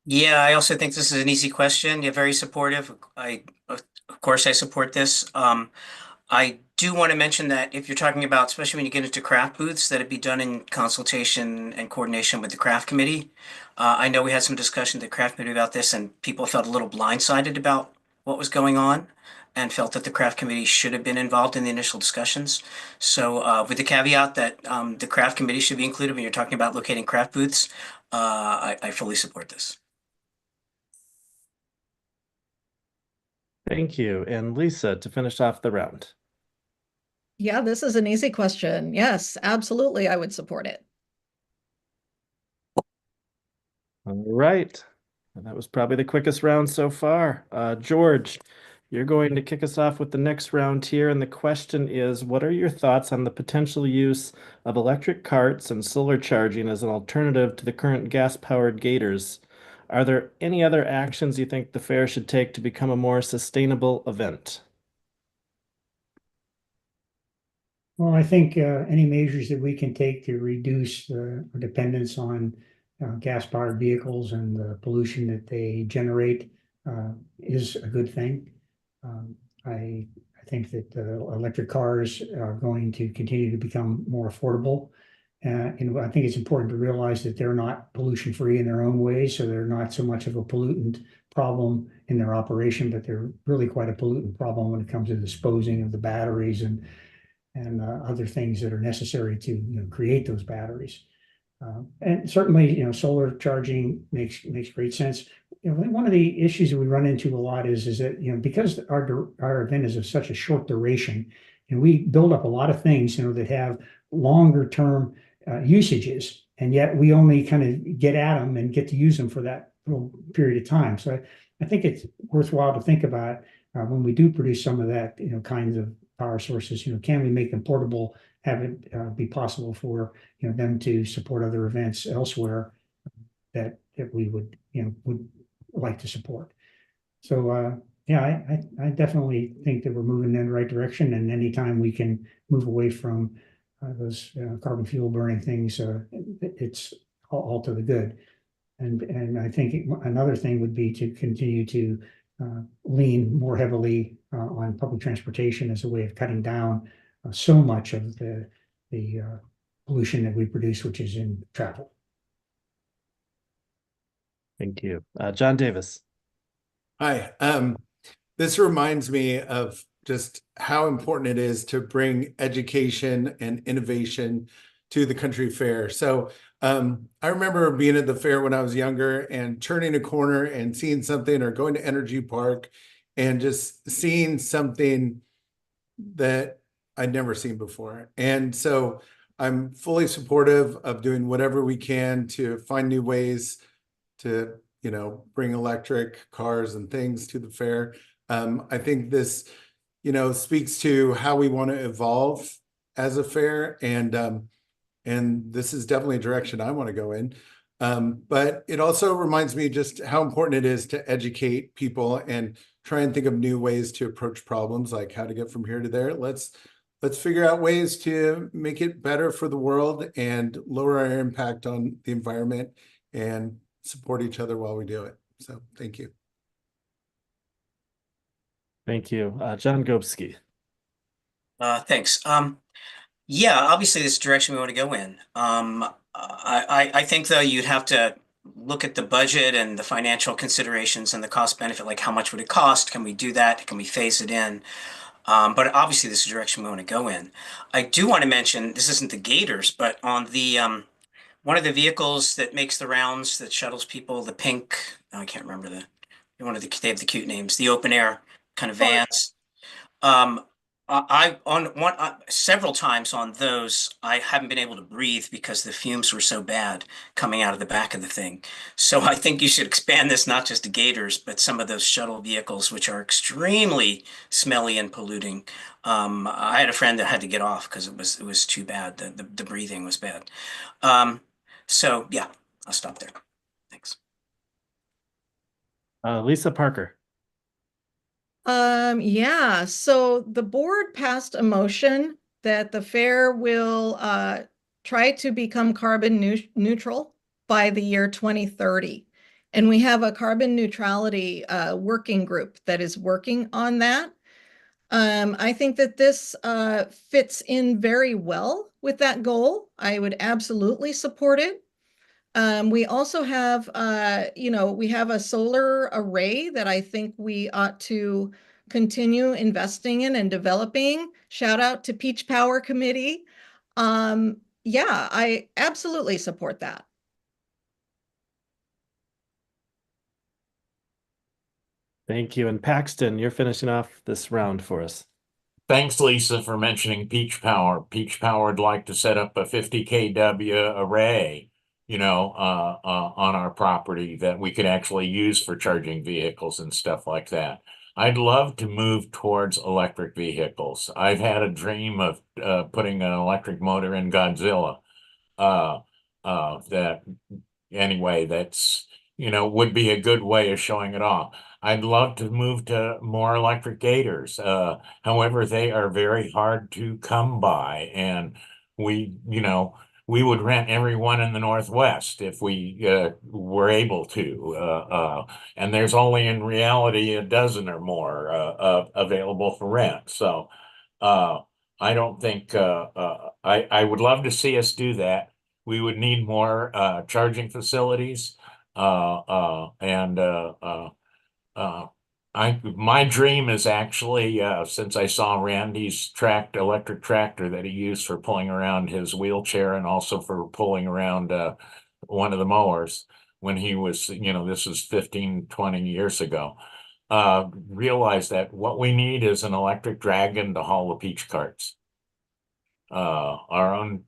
Yeah, I also think this is an easy question. You're very supportive. Of course, I support this. I do want to mention that if you're talking about, especially when you get into craft booths, that it be done in consultation and coordination with the craft committee. I know we had some discussion at the craft committee about this, and people felt a little blindsided about what was going on and felt that the craft committee should have been involved in the initial discussions. So with the caveat that the craft committee should be included when you're talking about locating craft booths, I fully support this. Thank you. And Lisa, to finish off the round. Yeah, this is an easy question. Yes, absolutely, I would support it. All right. And that was probably the quickest round so far. George, you're going to kick us off with the next round here. And the question is, what are your thoughts on the potential use of electric carts and solar charging as an alternative to the current gas-powered gators? Are there any other actions you think the fair should take to become a more sustainable event? Well, I think any measures that we can take to reduce the dependence on gas-powered vehicles and the pollution that they generate is a good thing. I think that electric cars are going to continue to become more affordable. And I think it's important to realize that they're not pollution-free in their own way, so they're not so much of a pollutant problem in their operation, but they're really quite a pollutant problem when it comes to disposing of the batteries and other things that are necessary to create those batteries. And certainly, solar charging makes great sense. One of the issues that we run into a lot is that because our event is of such a short duration, and we build up a lot of things that have longer term usages, and yet we only kind of get at them and get to use them for that little period of time. So I think it's worthwhile to think about when we do produce some of that kinds of power sources, can we make them portable, have it be possible for them to support other events elsewhere that we would like to support. So yeah, I definitely think that we're moving in the right direction, and anytime we can move away from those carbon fuel burning things, it's all to the good. And I think another thing would be to continue to lean more heavily on public transportation as a way of cutting down so much of the pollution that we produce, which is in travel. Thank you. John Davis. Hi. This reminds me of just how important it is to bring education and innovation to the country fair. So I remember being at the fair when I was younger and turning a corner and seeing something, or going to Energy Park and just seeing something that I'd never seen before. And so I'm fully supportive of doing whatever we can to find new ways to, bring electric cars and things to the fair. I think this, speaks to how we want to evolve as a fair, and this is definitely a direction I want to go in. But it also reminds me just how important it is to educate people and try and think of new ways to approach problems, like how to get from here to there. Let's figure out ways to make it better for the world and lower our impact on the environment and support each other while we do it. So thank you. Thank you. John Gobsky. Thanks. Yeah, obviously this direction we want to go in. I think though you'd have to look at the budget and the financial considerations and the cost benefit, like how much would it cost? Can we do that? Can we phase it in? But obviously this is the direction we want to go in. I do want to mention, this isn't the Gators, but on the one of the vehicles that makes the rounds that shuttles people, the pink, I can't remember they have the cute names, the open air kind of vans. Several times on those, I haven't been able to breathe because the fumes were so bad coming out of the back of the thing. So I think you should expand this not just to Gators, but some of those shuttle vehicles, which are extremely smelly and polluting. I had a friend that had to get off because it was too bad. The breathing was bad. So yeah, I'll stop there. Thanks. Lisa Parker. Yeah, so the board passed a motion that the fair will try to become carbon neutral by the year 2030. And we have a carbon neutrality working group that is working on that. I think that this fits in very well with that goal. I would absolutely support it. We also have, we have a solar array that I think we ought to continue investing in and developing. Shout out to Peach Power Committee. Yeah, I absolutely support that. Thank you. And Paxton, you're finishing off this round for us. Thanks, Lisa, for mentioning Peach Power. Peach Power would like to set up a 50 kW array, on our property that we could actually use for charging vehicles and stuff like that. I'd love to move towards electric vehicles. I've had a dream of putting an electric motor in Godzilla. That anyway, that's would be a good way of showing it off. I'd love to move to more electric gators. However, they are very hard to come by, and we would rent every one in the Northwest if we were able to. And there's only in reality a dozen or more available for rent. So I don't think I would love to see us do that. We would need more charging facilities. My dream is actually since I saw Randy's electric tractor that he used for pulling around his wheelchair and also for pulling around one of the mowers when he was, this was 15, 20 years ago. Realize that what we need is an electric dragon to haul the peach carts. Our own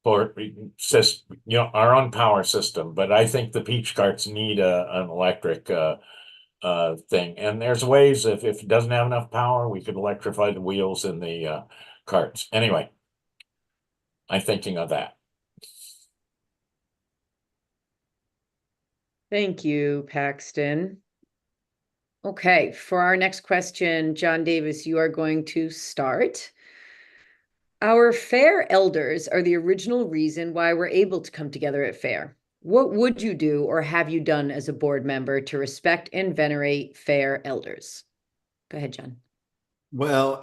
our own power system, but I think the peach carts need an electric thing. And there's ways if it doesn't have enough power, we could electrify the wheels in the carts. Anyway, I'm thinking of that. Thank you, Paxton. Okay, for our next question, John Davis, you are going to start. Our fair elders are the original reason why we're able to come together at fair. What would you do or have you done as a board member to respect and venerate fair elders? Go ahead, John. Well,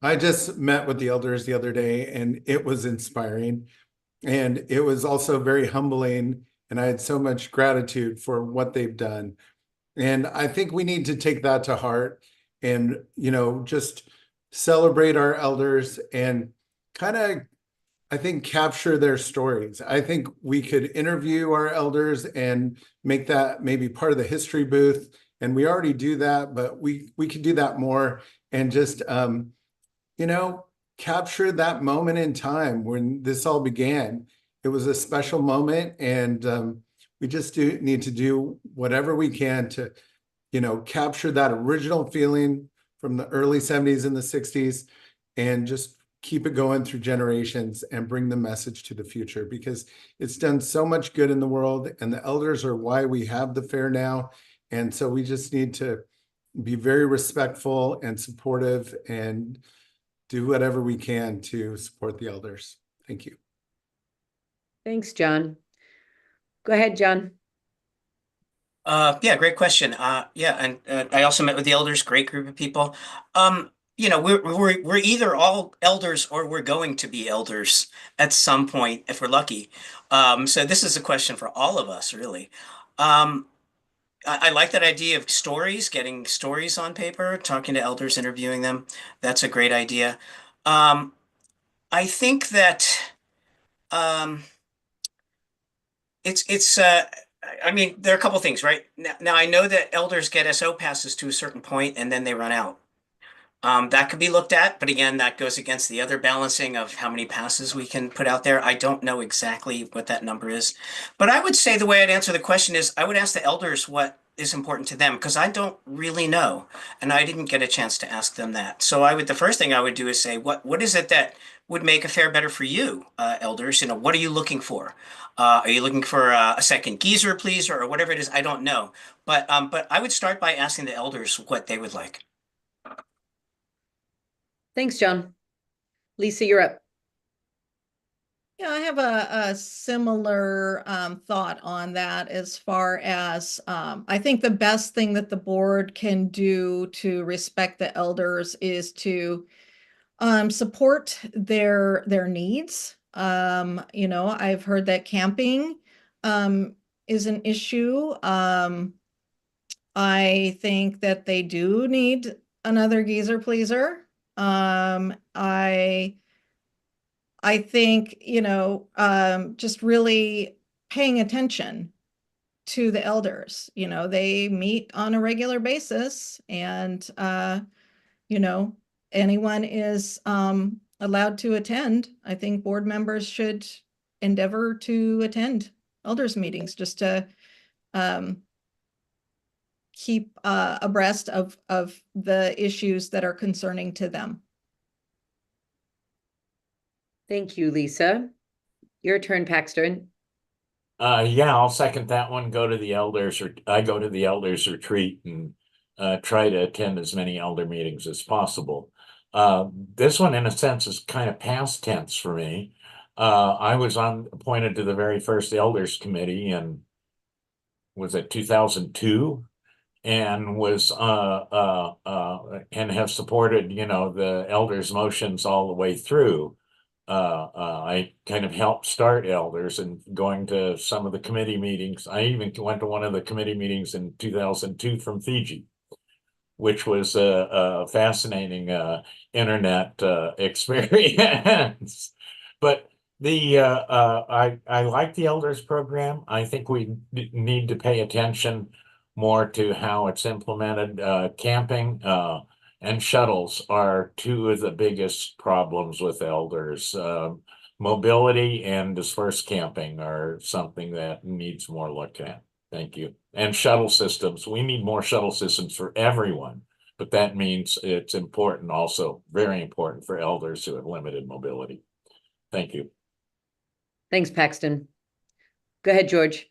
I just met with the elders the other day, and it was inspiring. And it was also very humbling. And I had so much gratitude for what they've done. And I think we need to take that to heart and, just celebrate our elders and kind of, I think, capture their stories. I think we could interview our elders and make that maybe part of the history booth. And we already do that, but we could do that more and just, capture that moment in time when this all began. It was a special moment, and we just need to do whatever we can to, capture that original feeling from the early 70s and the 60s and just keep it going through generations and bring the message to the future, because it's done so much good in the world, and the elders are why we have the fair now. And so we just need to be very respectful and supportive and do whatever we can to support the elders. Thank you. Thanks, John. Go ahead, John. Yeah, great question. And I also met with the elders, great group of people. We're either all elders or we're going to be elders at some point if we're lucky. So this is a question for all of us, really. I like that idea of stories, getting stories on paper, talking to elders, interviewing them. That's a great idea. I think that there are a couple things, right? Now I know that elders get SO passes to a certain point and then they run out. That could be looked at, but again, that goes against the other balancing of how many passes we can put out there. I don't know exactly what that number is, but I would say the way I'd answer the question is I would ask the elders what is important to them, because I don't really know, and I didn't get a chance to ask them that. So the first thing I would do is say, what is it that would make a fair better for you, elders? What are you looking for? Are you looking for a second geyser, please, or whatever it is? I don't know, but I would start by asking the elders what they would like. Thanks, John. Lisa, you're up. Yeah, I have a similar thought on that as far as I think the best thing that the board can do to respect the elders is to support their needs. I've heard that camping is an issue. I think that they do need another geyser pleaser. I think, just really paying attention to the elders. You know, they meet on a regular basis, and you know, anyone is allowed to attend. I think board members should endeavor to attend elders meetings just to keep abreast of the issues that are concerning to them. Thank you, Lisa. Your turn, Paxton. Yeah, I'll second that one. Go to the elders, or I go to the elders retreat and try to attend as many elder meetings as possible. This one, in a sense, is kind of past tense for me. I was appointed to the very first elders committee in, was it 2002? And was and have supported, you know, the elders motions all the way through. I kind of helped start elders and going to some of the committee meetings. I even went to one of the committee meetings in 2002 from Fiji, which was a fascinating internet experience. But I like the elders program. I think we need to pay attention more to how it's implemented. Camping and shuttles are two of the biggest problems with elders. Mobility and dispersed camping are something that needs more look at. Thank you. And shuttle systems. We need more shuttle systems for everyone, but that means it's important also, very important for elders who have limited mobility. Thank you. Thanks, Paxton. Go ahead, George.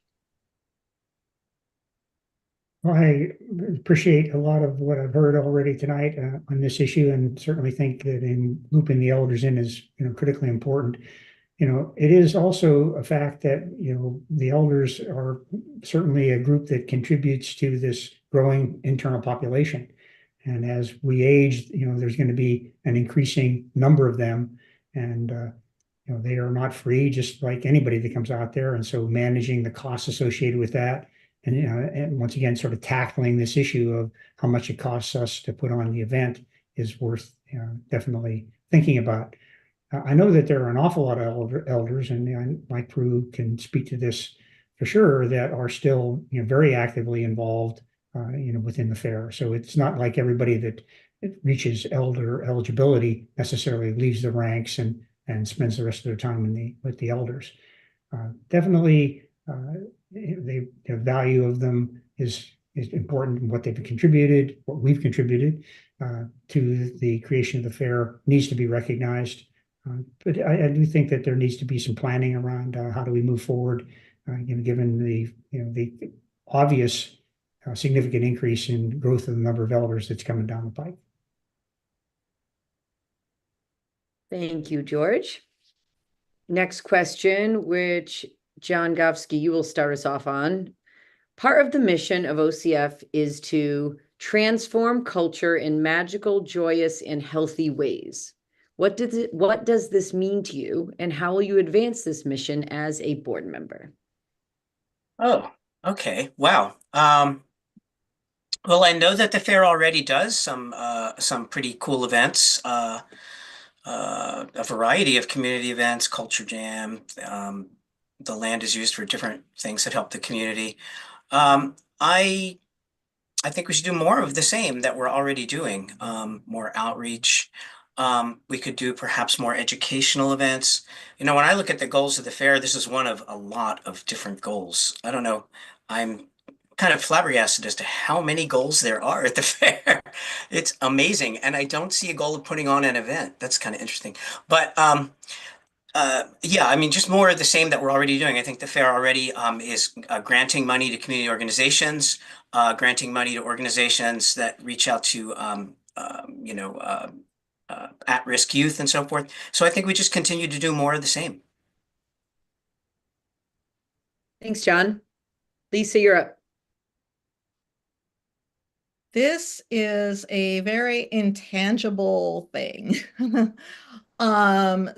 Well, I appreciate a lot of what I've heard already tonight on this issue, and certainly think that in looping the elders in is, you know, critically important. You know, it is also a fact that, you know, the elders are certainly a group that contributes to this growing internal population. And as we age, you know, there's going to be an increasing number of them, and you know, they are not free, just like anybody that comes out there. And so managing the costs associated with that, and once again, sort of tackling this issue of how much it costs us to put on the event is worth definitely thinking about. I know that there are an awful lot of elders, and my crew can speak to this for sure, that are still, you know, very actively involved, you know, within the fair. So it's not like everybody that reaches elder eligibility necessarily leaves the ranks and spends the rest of their time with the elders. Definitely. The value of them is important, and what they've contributed, what we've contributed to the creation of the fair needs to be recognized. But I do think that there needs to be some planning around how do we move forward, you know, given the, you know, the obvious significant increase in growth of the number of elders that's coming down the pike. Thank you, George. Next question, which John Gofsky, you will start us off on. Part of the mission of OCF is to transform culture in magical, joyous, and healthy ways. What does this mean to you, and how will you advance this mission as a board member? Oh, okay. Wow. Well, I know that the fair already does some pretty cool events, a variety of community events, Culture Jam. The land is used for different things that help the community. I think we should do more of the same that we're already doing, more outreach. We could do perhaps more educational events. You know, when I look at the goals of the fair, this is one of a lot of different goals. I don't know. I'm kind of flabbergasted as to how many goals there are at the fair. It's amazing. And I don't see a goal of putting on an event. That's kind of interesting. But yeah, I mean, just more of the same that we're already doing. I think the fair already is granting money to community organizations, granting money to organizations that reach out to, you know, at-risk youth and so forth. So I think we just continue to do more of the same. Thanks, John. Lisa, you're up. This is a very intangible thing.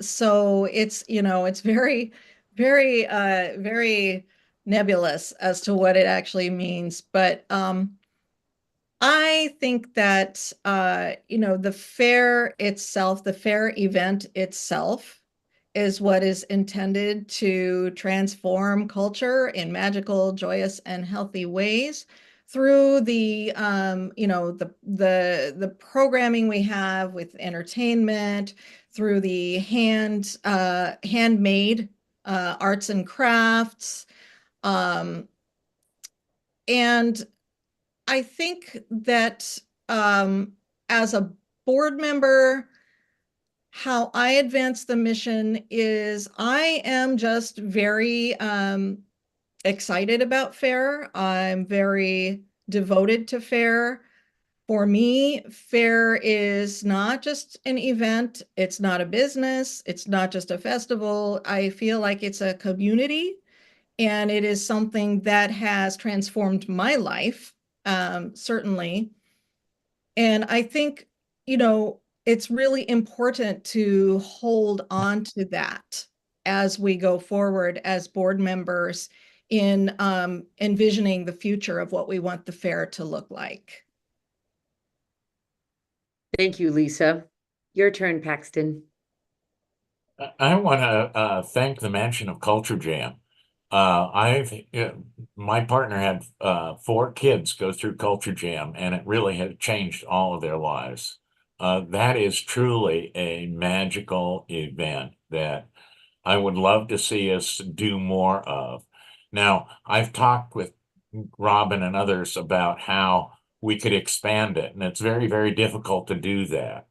So it's, you know, it's very, very, very nebulous as to what it actually means. But I think that, you know, the fair itself, the fair event itself is what is intended to transform culture in magical, joyous, and healthy ways through the the programming we have with entertainment, through the handmade arts and crafts. And I think that as a board member, how I advance the mission is I am just very excited about FAIR. I'm very devoted to FAIR. For me, FAIR is not just an event. It's not a business. It's not just a festival. I feel like it's a community, and it is something that has transformed my life, certainly. And I think, it's really important to hold on to that as we go forward as board members in envisioning the future of what we want the fair to look like. Thank you, Lisa. Your turn, Paxton. I want to thank the mention of Culture Jam. My partner had 4 kids go through Culture Jam, and it really has changed all of their lives. That is truly a magical event that I would love to see us do more of. Now, I've talked with Robin and others about how we could expand it, and it's very, very difficult to do that.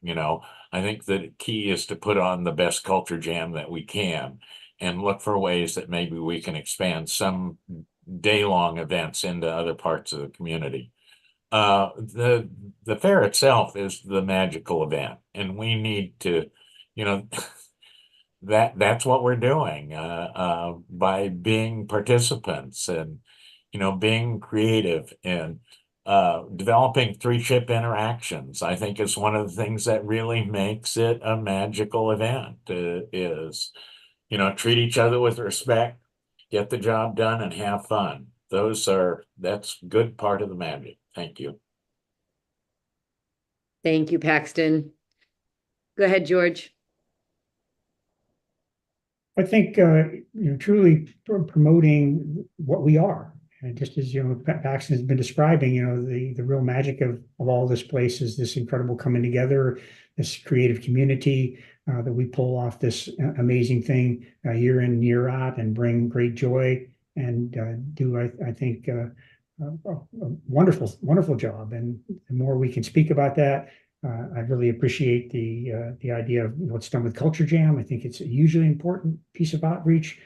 I think the key is to put on the best Culture Jam that we can and look for ways that maybe we can expand some day-long events into other parts of the community. The fair itself is the magical event, and we need to, that's what we're doing by being participants and, being creative and developing 3-chip interactions. I think is one of the things that really makes it a magical event is, treat each other with respect, get the job done, and have fun. That's good part of the magic. Thank you. Thank you, Paxton. Go ahead, George. I think truly promoting what we are, and just as Paxton has been describing, the real magic of all this place is this incredible coming together, this creative community that we pull off this amazing thing year in, year out, and bring great joy and do I think a wonderful job. And the more we can speak about that, I really appreciate the idea of what's done with Culture Jam. I think it's a hugely important piece of outreach.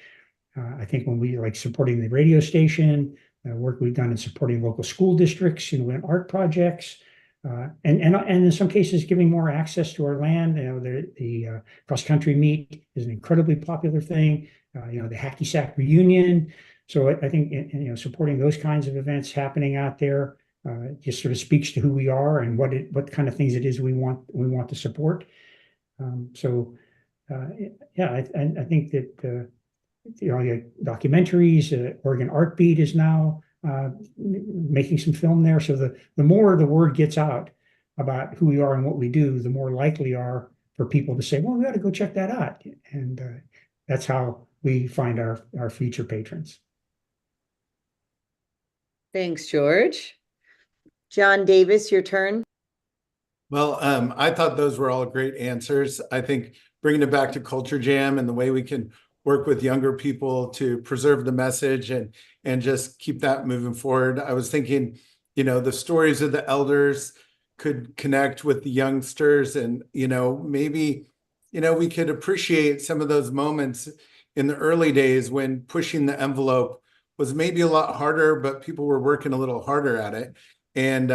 I think when we like supporting the radio station, work we've done in supporting local school districts, in art projects, and in some cases giving more access to our land. The cross country meet is an incredibly popular thing. The Hacky Sack reunion. So I think supporting those kinds of events happening out there just sort of speaks to who we are and what kind of things it is we want to support. I think that the documentaries, Oregon Art Beat is now making some film there. So the more the word gets out about who we are and what we do, the more likely are for people to say, well, we got to go check that out. And that's how we find our future patrons. Thanks, George. John Davis, your turn. Well, I thought those were all great answers. I think bringing it back to Culture Jam and the way we can work with younger people to preserve the message and just keep that moving forward. I was thinking, the stories of the elders could connect with the youngsters, and, maybe, we could appreciate some of those moments in the early days when pushing the envelope was maybe a lot harder, but people were working a little harder at it. And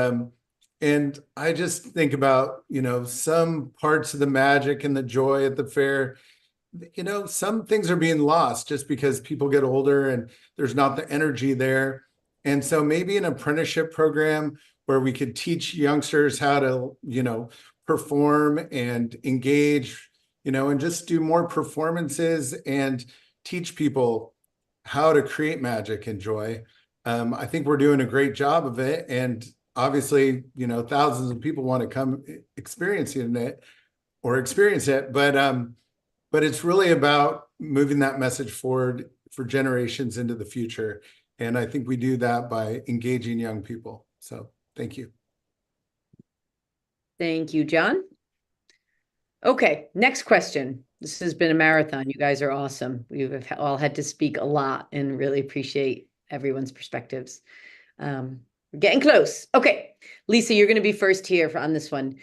I just think about, some parts of the magic and the joy at the fair. Some things are being lost just because people get older and there's not the energy there. And so maybe an apprenticeship program where we could teach youngsters how to, perform and engage, and just do more performances and teach people how to create magic and joy. I think we're doing a great job of it. And obviously, thousands of people want to come experience it. But but it's really about moving that message forward for generations into the future. And I think we do that by engaging young people. So thank you. Thank you, John. Okay, next question. This has been a marathon. You guys are awesome. We've all had to speak a lot and really appreciate everyone's perspectives. We're getting close. Okay, Lisa, you're going to be first here on this one.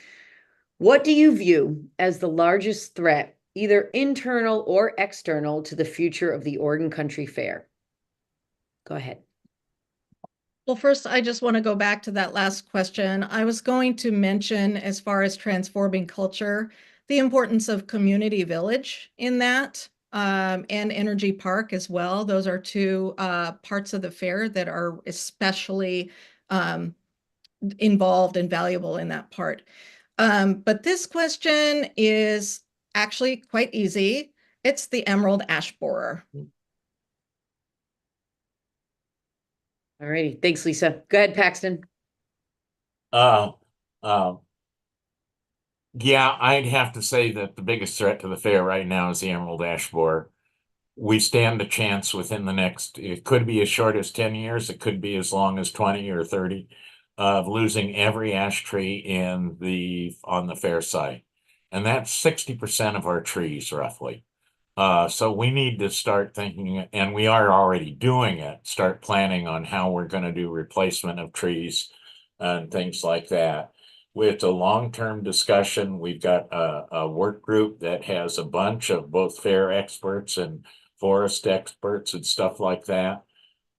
What do you view as the largest threat, either internal or external, to the future of the Oregon Country Fair? Go ahead. Well, first, I just want to go back to that last question. I was going to mention, as far as transforming culture, the importance of Community Village in that, and Energy Park as well. Those are two parts of the fair that are especially involved and valuable in that part. But this question is actually quite easy. It's the emerald ash borer. All righty. Thanks, Lisa. Go ahead, Paxton. Yeah, I'd have to say that the biggest threat to the fair right now is the emerald ash borer. We stand a chance within the next, it could be as short as 10 years, it could be as long as 20 or 30, of losing every ash tree on the fair site. And that's 60% of our trees, roughly. So we need to start thinking, and we are already doing it, start planning on how we're going to do replacement of trees and things like that. With a long-term discussion, we've got a work group that has a bunch of both fair experts and forest experts and stuff like that,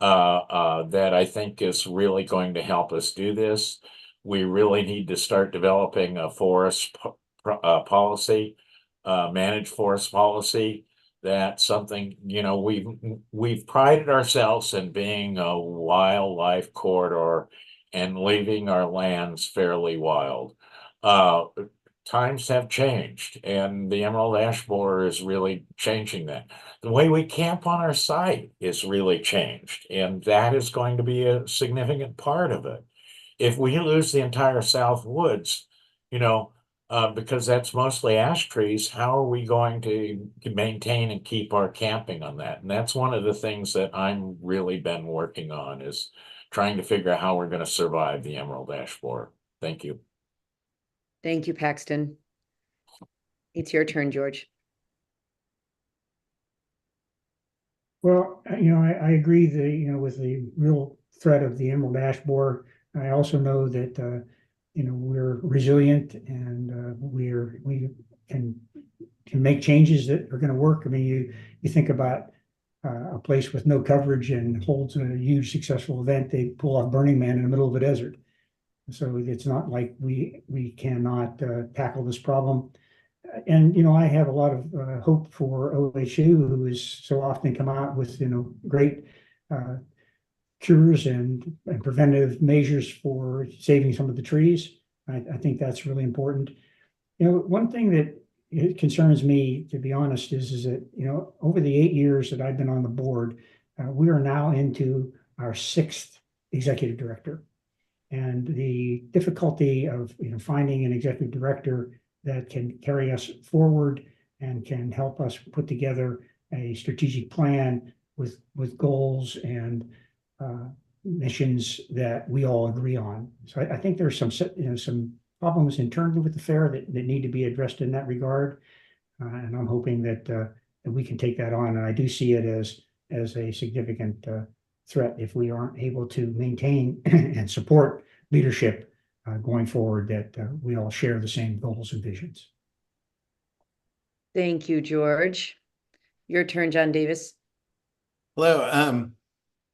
that I think is really going to help us do this. We really need to start developing a forest policy, managed forest policy. That's something, you know, we've prided ourselves in being a wildlife corridor and leaving our lands fairly wild. Times have changed, and the emerald ash borer is really changing that. The way we camp on our site is really changed, and that is going to be a significant part of it. If we lose the entire South Woods, you know, because that's mostly ash trees, how are we going to maintain and keep our camping on that? And that's one of the things that I'm really been working on, is trying to figure out how we're going to survive the emerald ash borer. Thank you. Thank you, Paxton. It's your turn, George. Well, I agree with the real threat of the emerald ash borer. I also know that we're resilient, and we can make changes that are going to work. I mean, you think about a place with no coverage and holds a huge successful event. They pull off Burning Man in the middle of a desert. So it's not like we cannot tackle this problem. And I have a lot of hope for OHU, who has so often come out with great cures and preventive measures for saving some of the trees. I think that's really important. One thing that it concerns me, to be honest, is that over the 8 years that I've been on the board, we are now into our 6th executive director, and the difficulty of finding an executive director that can carry us forward and can help us put together a strategic plan with goals and missions that we all agree on. So I think there's some problems internally with the fair that need to be addressed in that regard, and I'm hoping that we can take that on. And I do see it as a significant threat if we aren't able to maintain and support leadership going forward, that we all share the same goals and visions. Thank you, George. Your turn, John Davis. Hello.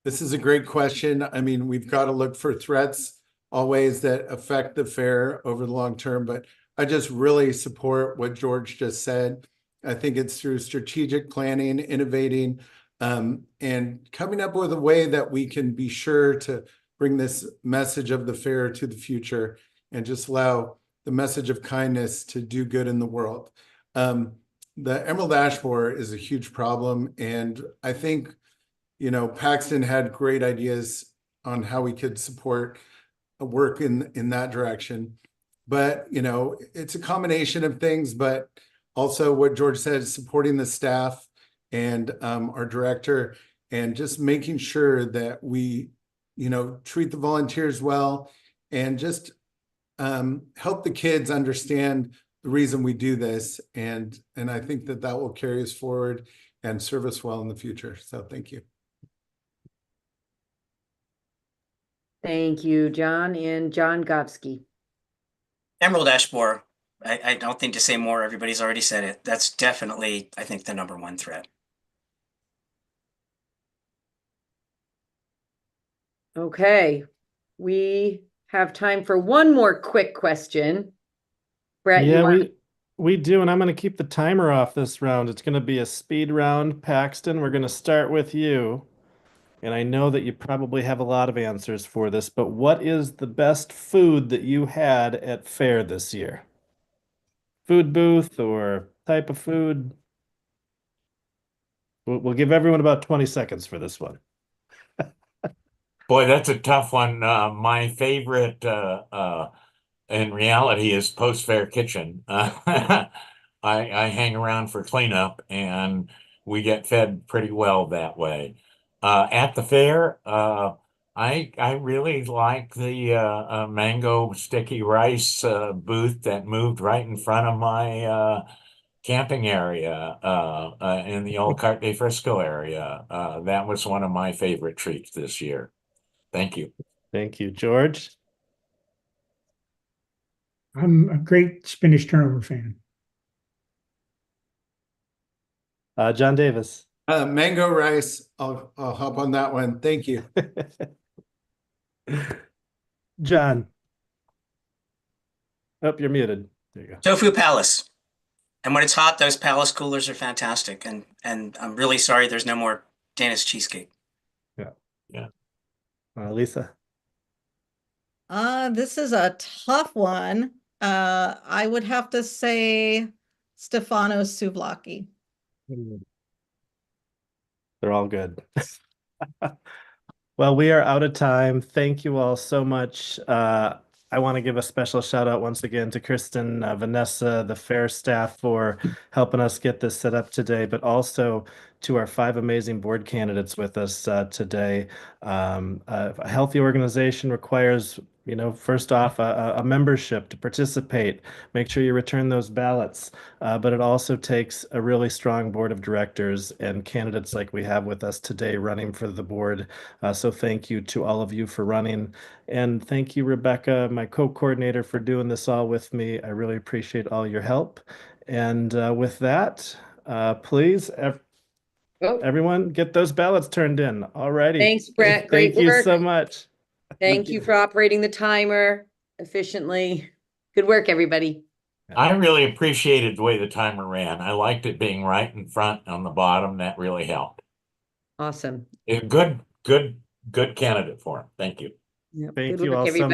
This is a great question. I mean, we've got to look for threats always that affect the fair over the long term, but I just really support what George just said. I think it's through strategic planning, innovating, and coming up with a way that we can be sure to bring this message of the fair to the future and just allow the message of kindness to do good in the world. The emerald ash borer is a huge problem, and I think Paxton had great ideas on how we could support a work in that direction. But it's a combination of things. But also what George said, supporting the staff and our director, and just making sure that we, treat the volunteers well and just help the kids understand the reason we do this. And I think that will carry us forward and serve us well in the future. So thank you. Thank you, John. And John Gopsky. Emerald Ash Borer. I don't think to say more. Everybody's already said it. That's definitely, I think, the #1 threat. Okay, we have time for one more quick question. Brett, Yeah, we do, and I'm going to keep the timer off this round. It's going to be a speed round. Paxton, we're going to start with you. And I know that you probably have a lot of answers for this, but what is the best food that you had at fair this year? Food booth or type of food? We'll give everyone about 20 seconds for this one. Boy, that's a tough one. My favorite in reality is post-fair kitchen. I hang around for cleanup and we get fed pretty well that way. At the fair, I really like the mango sticky rice booth that moved right in front of my camping area in the old Carte de Frisco area. That was one of my favorite treats this year. Thank you. Thank you, George. I'm a great spinach turnover fan. John Davis. Mango rice. I'll hop on that one. Thank you. John. Oh, you're muted. There you go. Tofu Palace. And when it's hot, those Palace coolers are fantastic. And I'm really sorry there's no more Danish cheesecake. Yeah. Lisa. This is a tough one. I would have to say Stefano's souvlaki. They're all good. Well, we are out of time. Thank you all so much. I want to give a special shout out once again to Kristen, Vanessa, the fair staff for helping us get this set up today, but also to our 5 amazing board candidates with us today. A healthy organization requires, first off, a membership to participate. Make sure you return those ballots. But it also takes a really strong board of directors and candidates like we have with us today running for the board. So thank you to all of you for running. And thank you, Rebecca, my co-coordinator, for doing this all with me. I really appreciate all your help. And with that, please, everyone, get those ballots turned in. All righty. Thanks, Brett. Great Thank you work. so much. Thank you for operating the timer efficiently. Good work, everybody. I really appreciated the way the timer ran. I liked it being right in front on the bottom. That really helped. Awesome. A good candidate for him. Thank you. Yep. Thank Good you work, all so everybody. much.